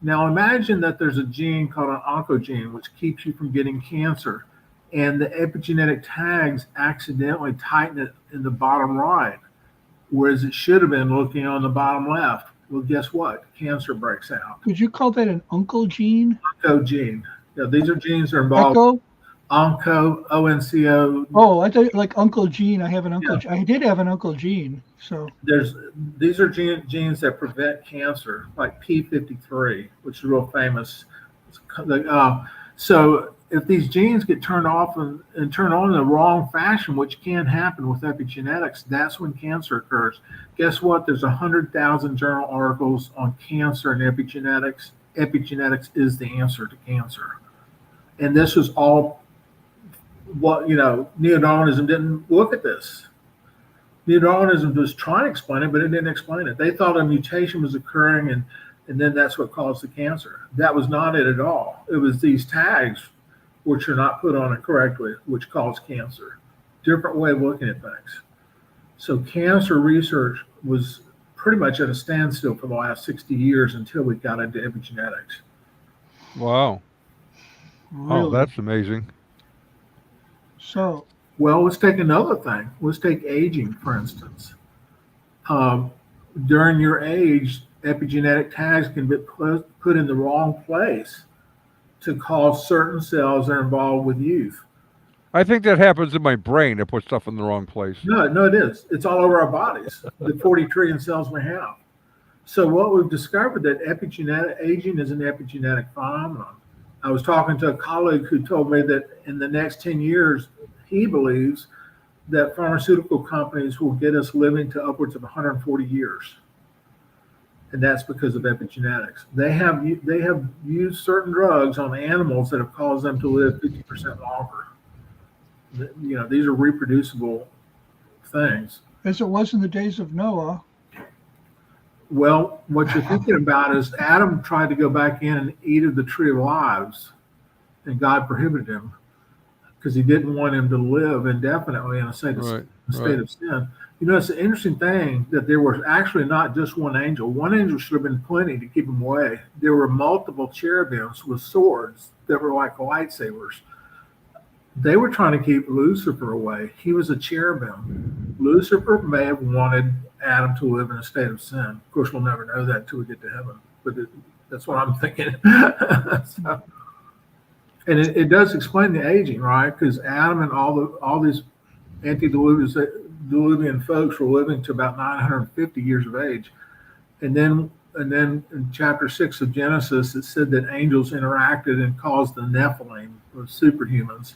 Now imagine that there's a gene called an oncogene, which keeps you from getting cancer. And the epigenetic tags accidentally tighten it in the bottom right, whereas it should have been looking on the bottom left. Well, guess what? Cancer breaks out. Could you call that an uncle gene? Oncogene. Yeah, these are genes that are involved. Echo? Onco, O-N-C-O. Oh, I thought like Uncle Gene. I have an uncle. Yeah. I did have an Uncle Gene. So these are genes that prevent cancer, like P53, which is real famous. So if these genes get turned off and turned on in the wrong fashion, which can happen with epigenetics, that's when cancer occurs. Guess what? There's 100,000 journal articles on cancer and epigenetics. Epigenetics is the answer to cancer. And this was all what, Neo-Darwinism didn't look at this. Neo-Darwinism was trying to explain it, but it didn't explain it. They thought a mutation was occurring, and then that's what caused the cancer. That was not it at all. It was these tags, which are not put on it correctly, which cause cancer. Different way of looking at things. So cancer research was pretty much at a standstill for the last 60 years until we got into epigenetics. Wow. Really? Oh, that's amazing. So, well, let's take another thing. Let's take aging, for instance. During your age, epigenetic tags can be put in the wrong place to cause certain cells that are involved with youth. I think that happens in my brain. I put stuff in the wrong place. No, it is. It's all over our bodies, the 40 trillion cells we have. So what we've discovered that epigenetic aging is an epigenetic phenomenon. I was talking to a colleague who told me that in the next 10 years, he believes that pharmaceutical companies will get us living to upwards of 140 years. And that's because of epigenetics. They have used certain drugs on animals that have caused them to live 50% longer. These are reproducible things. As it was in the days of Noah. Well, what you're thinking about is Adam tried to go back in and eat of the tree of lives, and God prohibited him because he didn't want him to live indefinitely in a state of sin. It's an interesting thing that there was actually not just one angel. One angel should have been plenty to keep him away. There were multiple cherubims with swords that were like lightsabers. They were trying to keep Lucifer away. He was a cherubim. Lucifer may have wanted Adam to live in a state of sin. Of course, we'll never know that until we get to heaven. But that's what I'm thinking. And it does explain the aging, right? Because Adam and all these antediluvian folks were living to about 950 years of age. And then in chapter 6 of Genesis, it said that angels interacted and caused the Nephilim, or superhumans.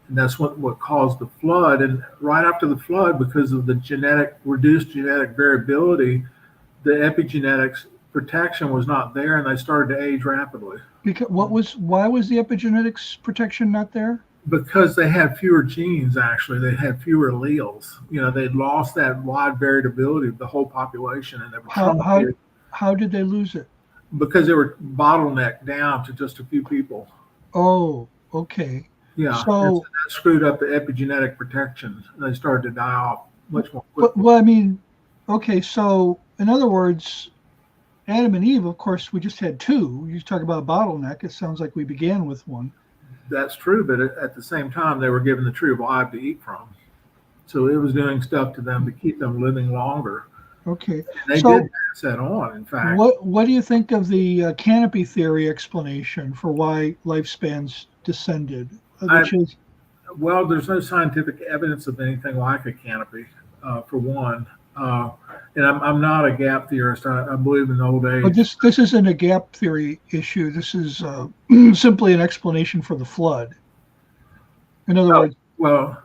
And that's what caused the flood. And right after the flood, because of the reduced genetic variability, the epigenetics protection was not there, and they started to age rapidly. Why was the epigenetics protection not there? Because they had fewer genes, actually. They had fewer alleles. They'd lost that wide variability of the whole population. And they were how did they lose it? Because they were bottlenecked down to just a few people. Oh, okay. Yeah, so that screwed up the epigenetic protection. They started to die off much more quickly. Well, I mean, okay, so in other words, Adam and Eve, of course, we just had two. You talk about a bottleneck. It sounds like we began with one. That's true, but at the same time, they were given the tree of life to eat from. So it was doing stuff to them to keep them living longer. Okay. And they did pass that on, in fact. What do you think of the canopy theory explanation for why lifespans descended? Well, there's no scientific evidence of anything like a canopy, for one. And I'm not a gap theorist. I believe in old age. But this isn't a gap theory issue. This is simply an explanation for the flood. In other words. Well,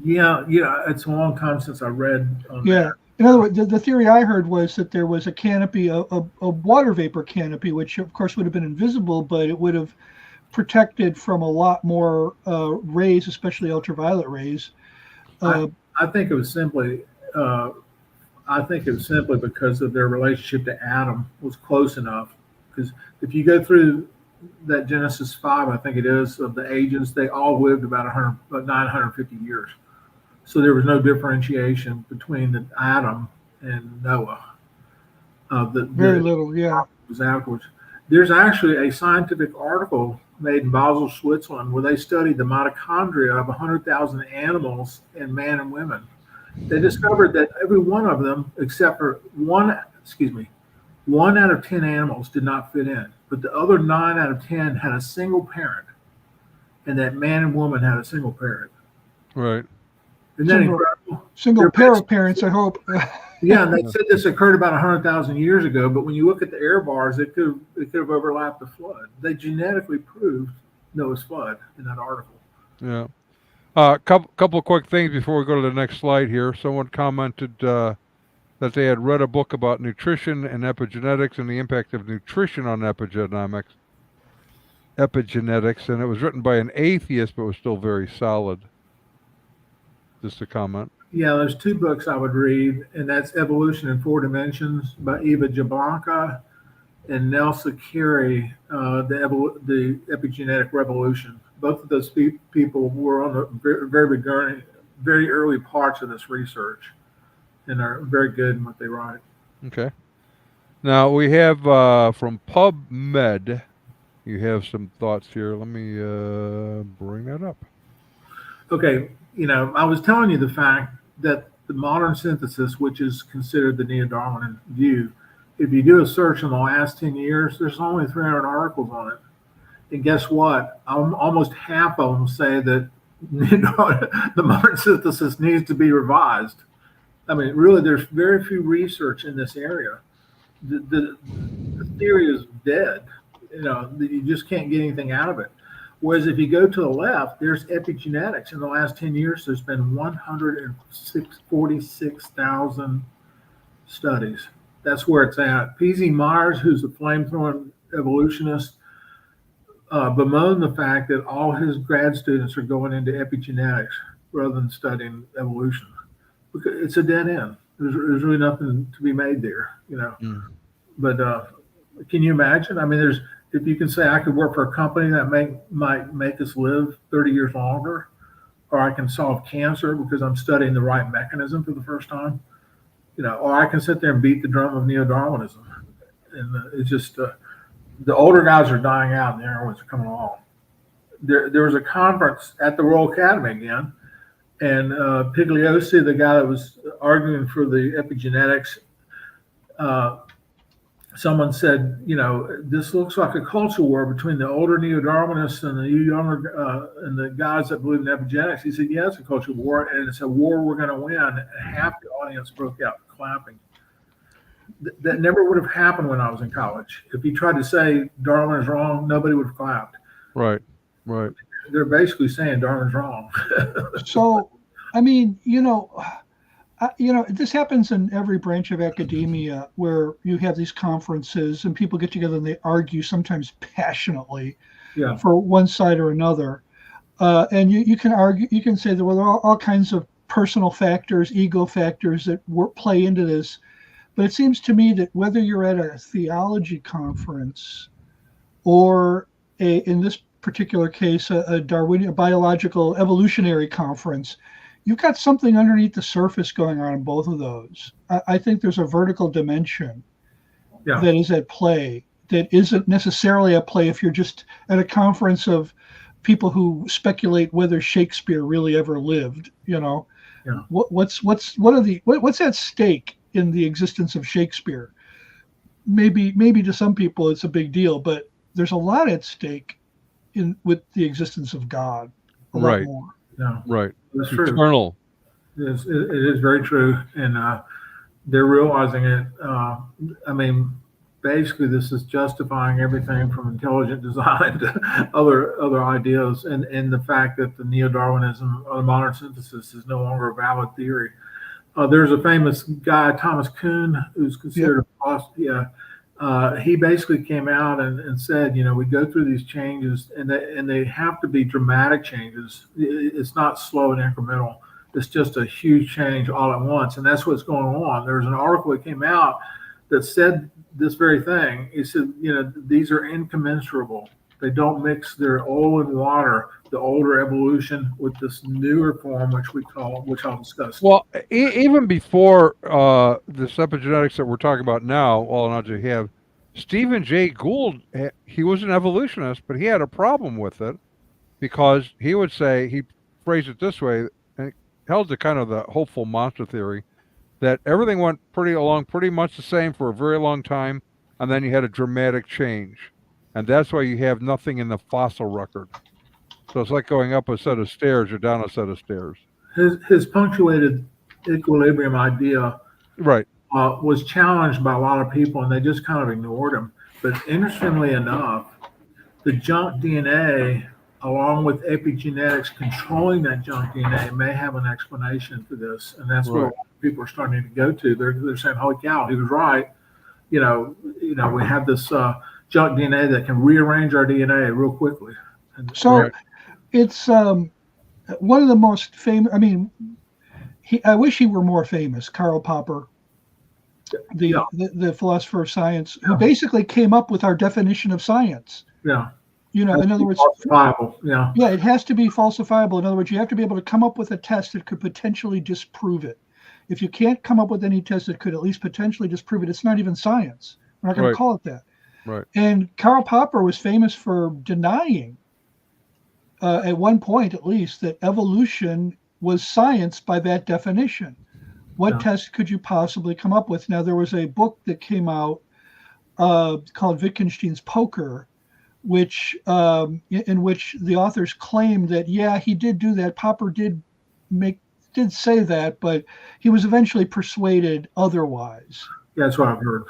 yeah, it's a long time since I read on that. In other words, the theory I heard was that there was a canopy, a water vapor canopy, which of course would have been invisible, but it would have protected from a lot more rays, especially ultraviolet rays. I think it was simply. I think it was simply because of their relationship to Adam was close enough. Because if you go through that Genesis 5, I think it is, of the ages, they all lived about 950 years. So there was no differentiation between the Adam and Noah. Very little, yeah. Was afterwards. There's actually a scientific article made in Basel, Switzerland, where they studied the mitochondria of 100,000 animals in man and women. They discovered that every one of them, except for one out of 10 animals did not fit in, but the other 9 out of 10 had a single parent, and that man and woman had a single parent. Right. Isn't that incredible? Single pair of parents, I hope. Yeah, and they said this occurred about 100,000 years ago, but when you look at the air bars, it could have overlapped the flood. They genetically proved Noah's flood in that article. Yeah. Couple of quick things before we go to the next slide here. Someone commented that they had read a book about nutrition and epigenetics and the impact of nutrition on epigenetics, and it was written by an atheist, but was still very solid. Just a comment. Yeah, there's 2 books I would read, and that's Evolution in 4 Dimensions by Eva Jablonka and Nelson Carey, the Epigenetic Revolution. Both of those people were on the very early parts of this research, and are very good in what they write. Okay. Now we have from PubMed, you have some thoughts here. Let me bring that up. Okay, I was telling you the fact that the modern synthesis, which is considered the Neo-Darwin view, if you do a search in the last 10 years, there's only 300 articles on it. And guess what? Almost half of them say that the modern synthesis needs to be revised. I mean, really, there's very few research in this area. The theory is dead. You just can't get anything out of it. Whereas if you go to the left, there's epigenetics. In the last 10 years, there's been 146,000 studies. That's where it's at. P.Z. Myers, who's a flamethrowing evolutionist, bemoaned the fact that all his grad students are going into epigenetics rather than studying evolution. Because it's a dead end. There's really nothing to be made there, But can you imagine? I mean, if you can say I could work for a company that might make us live 30 years longer, or I can solve cancer because I'm studying the right mechanism for the first time, or I can sit there and beat the drum of Neo-Darwinism. And it's just the older guys are dying out and the younger ones are coming along. There was a conference at the Royal Academy again, and Pigliosi, the guy that was arguing for the epigenetics, someone said, this looks like a culture war between the older Neo-Darwinists and the younger and the guys that believe in epigenetics. He said, yeah, it's a culture war, and it's a war we're going to win. And half the audience broke out clapping. That never would have happened when I was in college. If he tried to say Darwin is wrong, nobody would have clapped. Right. They're basically saying Darwin's wrong. So, I mean, this happens in every branch of academia where you have these conferences and people get together and they argue, sometimes passionately, for one side or another. And you can argue, you can say there were all kinds of personal factors, ego factors that play into this. But it seems to me that whether you're at a theology conference or in this particular case, a biological evolutionary conference, you've got something underneath the surface going on in both of those. I think there's a vertical dimension that is at play that isn't necessarily at play if you're just at a conference of people who speculate whether Shakespeare really ever lived. What's at stake in the existence of Shakespeare? Maybe to some people it's a big deal, but there's a lot at stake with the existence of God. A lot more. Yeah. Right. That's It's true. eternal. It is very true, and they're realizing it. I mean, basically, this is justifying everything from intelligent design to other ideas, and the fact that the Neo-Darwinism or the modern synthesis is no longer a valid theory. There's a famous guy, Thomas Kuhn, who's considered he basically came out and said, we go through these changes, and they have to be dramatic changes. It's not slow and incremental. It's just a huge change all at once, and that's what's going on. There's an article that came out that said this very thing. He said, these are incommensurable. They don't mix their oil and water, the older evolution, with this newer form, which I'll discuss. Well, even before this epigenetics that we're talking about now, all knowledge you have, Stephen Jay Gould, he was an evolutionist, but he had a problem with it because he would say, he phrased it this way, and it held to kind of the hopeful monster theory, that everything went pretty much the same for a very long time, and then you had a dramatic change. And that's why you have nothing in the fossil record. So it's like going up a set of stairs or down a set of stairs. His punctuated equilibrium idea right was challenged by a lot of people, and they just kind of ignored him. But interestingly enough, the junk DNA, along with epigenetics controlling that junk DNA, may have an explanation for this, and that's where people are starting to go to. They're saying, "Holy cow, he was right." We have this junk DNA that can rearrange our DNA real quickly. So it's one of the most famous. I mean, I wish he were more famous. Karl Popper, the philosopher of science, who basically came up with our definition of science. Yeah. In other words, falsifiable. Yeah, it has to be falsifiable. In other words, you have to be able to come up with a test that could potentially disprove it. If you can't come up with any test that could at least potentially disprove it, it's not even science. We're not going to call it that. Right. And Karl Popper was famous for denying, at one point at least, that evolution was science by that definition. What test could you possibly come up with? Now, there was a book that came out called Wittgenstein's Poker, in which the authors claimed that, he did do that. Popper did say that, but he was eventually persuaded otherwise. Yeah, that's what I've heard.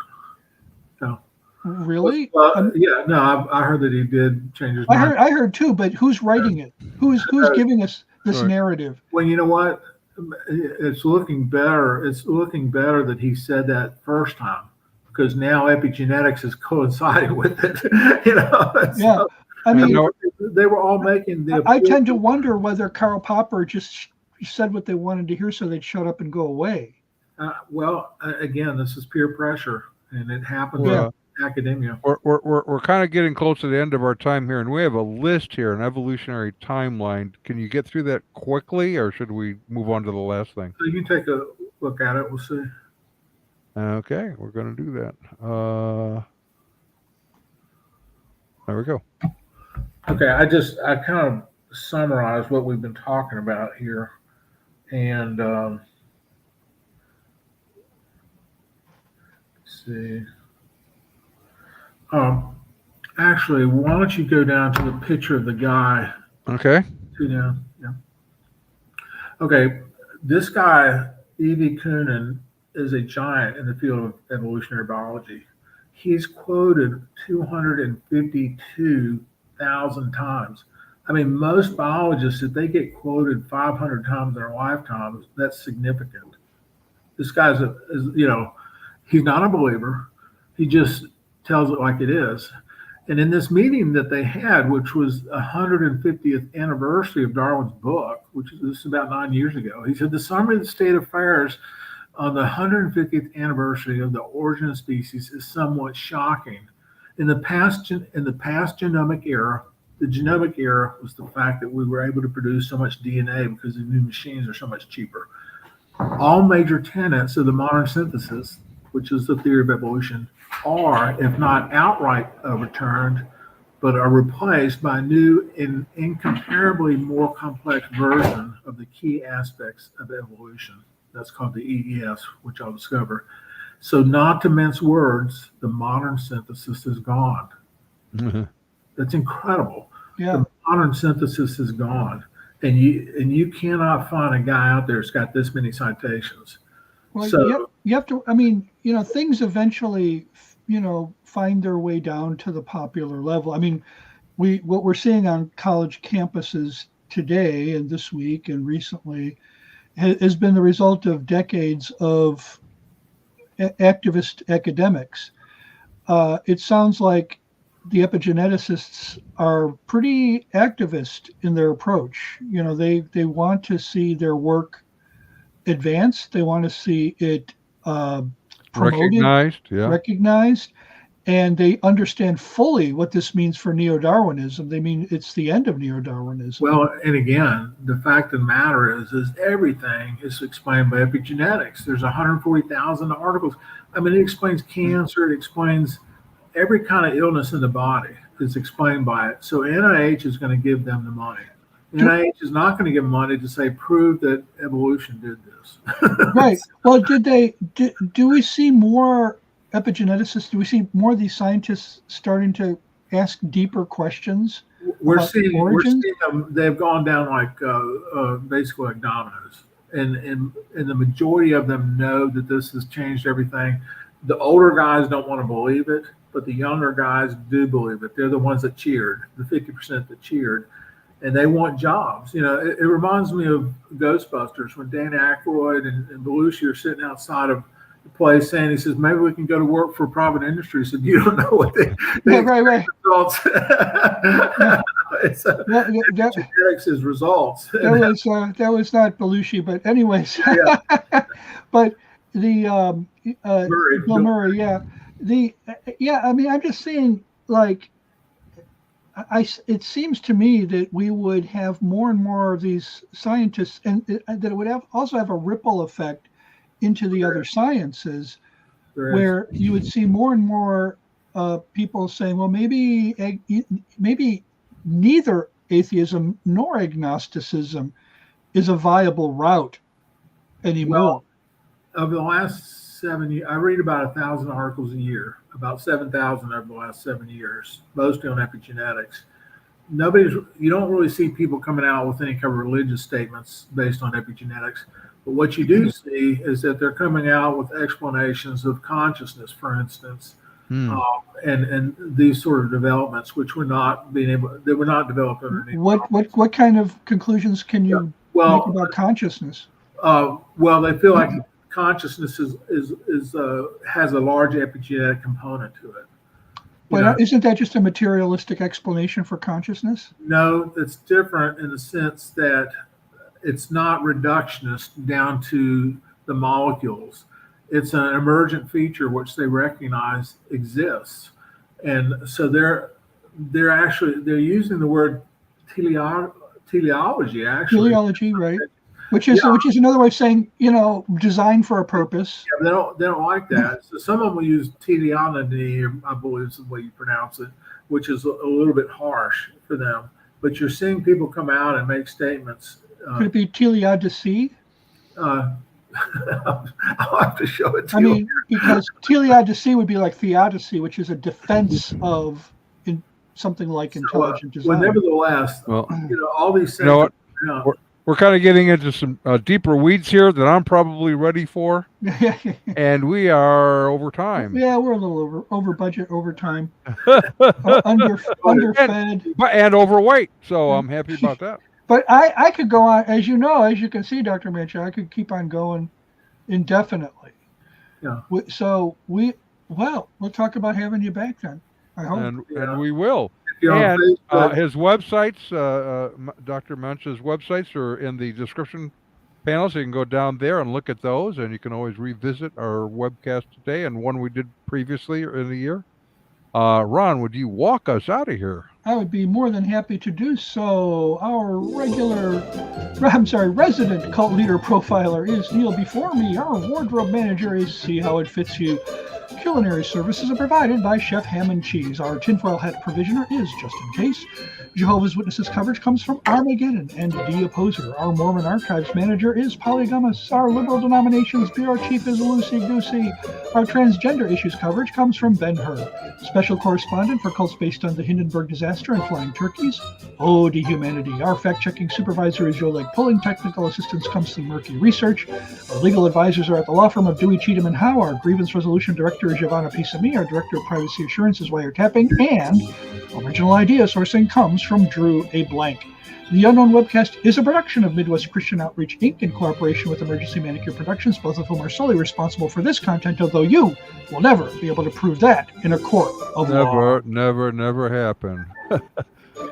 No. Really? I heard that he did change his mind. I heard too, but who's writing it? Who's giving us this narrative? Well, you know what? It's looking better. It's looking better that he said that first time, because now epigenetics is coinciding with it. So, I mean, they were all making the. I tend to wonder whether Karl Popper just said what they wanted to hear so they'd shut up and go away. Again, this is peer pressure, and it happens in academia. We're kind of getting close to the end of our time here, and we have a list here, an evolutionary timeline. Can you get through that quickly, or should we move on to the last thing? So you can take a look at it. We'll see. Okay, we're going to do that. There we go. Okay, I kind of summarized what we've been talking about here, and let's see. Actually, why don't you go down to the picture of the guy? Okay. Yeah. Okay, this guy, E.V. Kuhn, is a giant in the field of evolutionary biology. He's quoted 252,000 times. I mean, most biologists, if they get quoted 500 times in their lifetime, that's significant. This guy's he's not a believer. He just tells it like it is. And in this meeting that they had, which was 150th anniversary of Darwin's book, this is about 9 years ago, he said the summary of the state of affairs on the 150th anniversary of the origin of species is somewhat shocking. In the past genomic era, the genomic era was the fact that we were able to produce so much DNA because the new machines are so much cheaper. All major tenets of the modern synthesis, which is the theory of evolution, are, if not outright overturned, but are replaced by a new and incomparably more complex version of the key aspects of evolution. That's called the EES, which I'll discover. So, not to mince words, the modern synthesis is gone. Mm-hmm. That's incredible. Yeah. The modern synthesis is gone, and you cannot find a guy out there that's got this many citations. Well, so you have to. I mean, things eventually, find their way down to the popular level. I mean, what we're seeing on college campuses today and this week and recently has been the result of decades of activist academics. It sounds like the epigeneticists are pretty activist in their approach. They want to see their work advanced. They want to see it promoted, recognized, and they understand fully what this means for Neo-Darwinism. They mean it's the end of Neo-Darwinism. Well, and again, the fact of the matter is everything is explained by epigenetics. There's 140,000 articles. I mean, it explains cancer. It explains every kind of illness in the body is explained by it. So NIH is going to give them the money. NIH is not going to give money to say, prove that evolution did this. Right. Well, do we see more epigeneticists? Do we see more of these scientists starting to ask deeper questions? We're seeing them. They've gone down like basically like dominoes, and the majority of them know that this has changed everything. The older guys don't want to believe it, but the younger guys do believe it. They're the ones that cheered, the 50% that cheered, and they want jobs. It reminds me of Ghostbusters when Dan Aykroyd and Belushi are sitting outside of the place saying, he says, maybe we can go to work for private industry. He said, you don't know what they right. Results. Genetics is results. That was not Belushi, but anyways. Yeah. But the Bill Murray, yeah. I mean, I'm just saying, like, it seems to me that we would have more and more of these scientists, and that it would also have a ripple effect into the other sciences, where you would see more and more people saying, well, maybe neither atheism nor agnosticism is a viable route anymore. Well, over the last 7 years, I read about 1,000 articles a year, about 7,000 over the last 7 years, mostly on epigenetics. You don't really see people coming out with any kind of religious statements based on epigenetics. But what you do see is that they're coming out with explanations of consciousness, for instance, and these sort of developments, which were not developed underneath. What kind of conclusions can you make about consciousness? Well, they feel like consciousness has a large epigenetic component to it. But isn't that just a materialistic explanation for consciousness? No, it's different in the sense that it's not reductionist down to the molecules. It's an emergent feature which they recognize exists, and so they're using the word teleology. Actually, teleology, right? Which is another way of saying designed for a purpose. Yeah, they don't like that. So some of them will use teleology, I believe is the way you pronounce it, which is a little bit harsh for them. But you're seeing people come out and make statements. Could it be teleodicy? I'll have to show it to you. I you. mean, because teleodicy would be like theodicy, which is a defense of something like intelligent design. Well, nevertheless, all these things. We're kind of getting into some deeper weeds here that I'm probably ready for, and we are over time. Yeah, we're a little over budget, over time, underfed, and overweight. So I'm happy about that. But I could go on, as you can see, Dr. Mancha, I could keep on going indefinitely. Yeah. So we'll talk about having you back then. I hope. And we will. And his websites, Dr. Mancha's websites are in the description panel, so you can go down there and look at those, and you can always revisit our webcast today and one we did previously in the year. Ron, would you walk us out of here? I would be more than happy to do so. Our resident cult leader profiler is Neil before me. Our wardrobe manager is See How It Fits You. Culinary services are provided by Chef Ham and Cheese. Our tinfoil hat provisioner is Just In Case. Jehovah's Witnesses coverage comes from Armageddon and The Opposer. Our Mormon Archives manager is Polygamus. Our Liberal Denominations Bureau Chief is Lucy Goosey. Our transgender issues coverage comes from Ben Hur. Special correspondent for cults based on the Hindenburg disaster and flying turkeys, Ode to Humanity. Our fact-checking supervisor is Joe Lake Pulling. Technical assistance comes from Murky Research. Our legal advisors are at the law firm of Dewey, Cheatham & Howe. Our grievance resolution director is Giovanna Pisami. Our director of privacy assurance is Wiretapping. And Original idea sourcing comes from Drew A. Blank. The Unknown Webcast is a production of Midwest Christian Outreach, Inc. in cooperation with Emergency Manicure Productions, both of whom are solely responsible for this content, although you will never be able to prove that in a court of law. Never happen.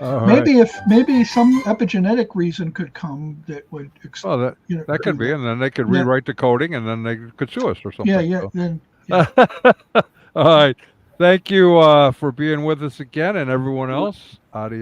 All right. Maybe some epigenetic reason could come that would Well, that could be, and then they could rewrite the coding, and then they could sue us or something. Yeah. So. Then, All right. Thank you for being with us again, and everyone else. Adios.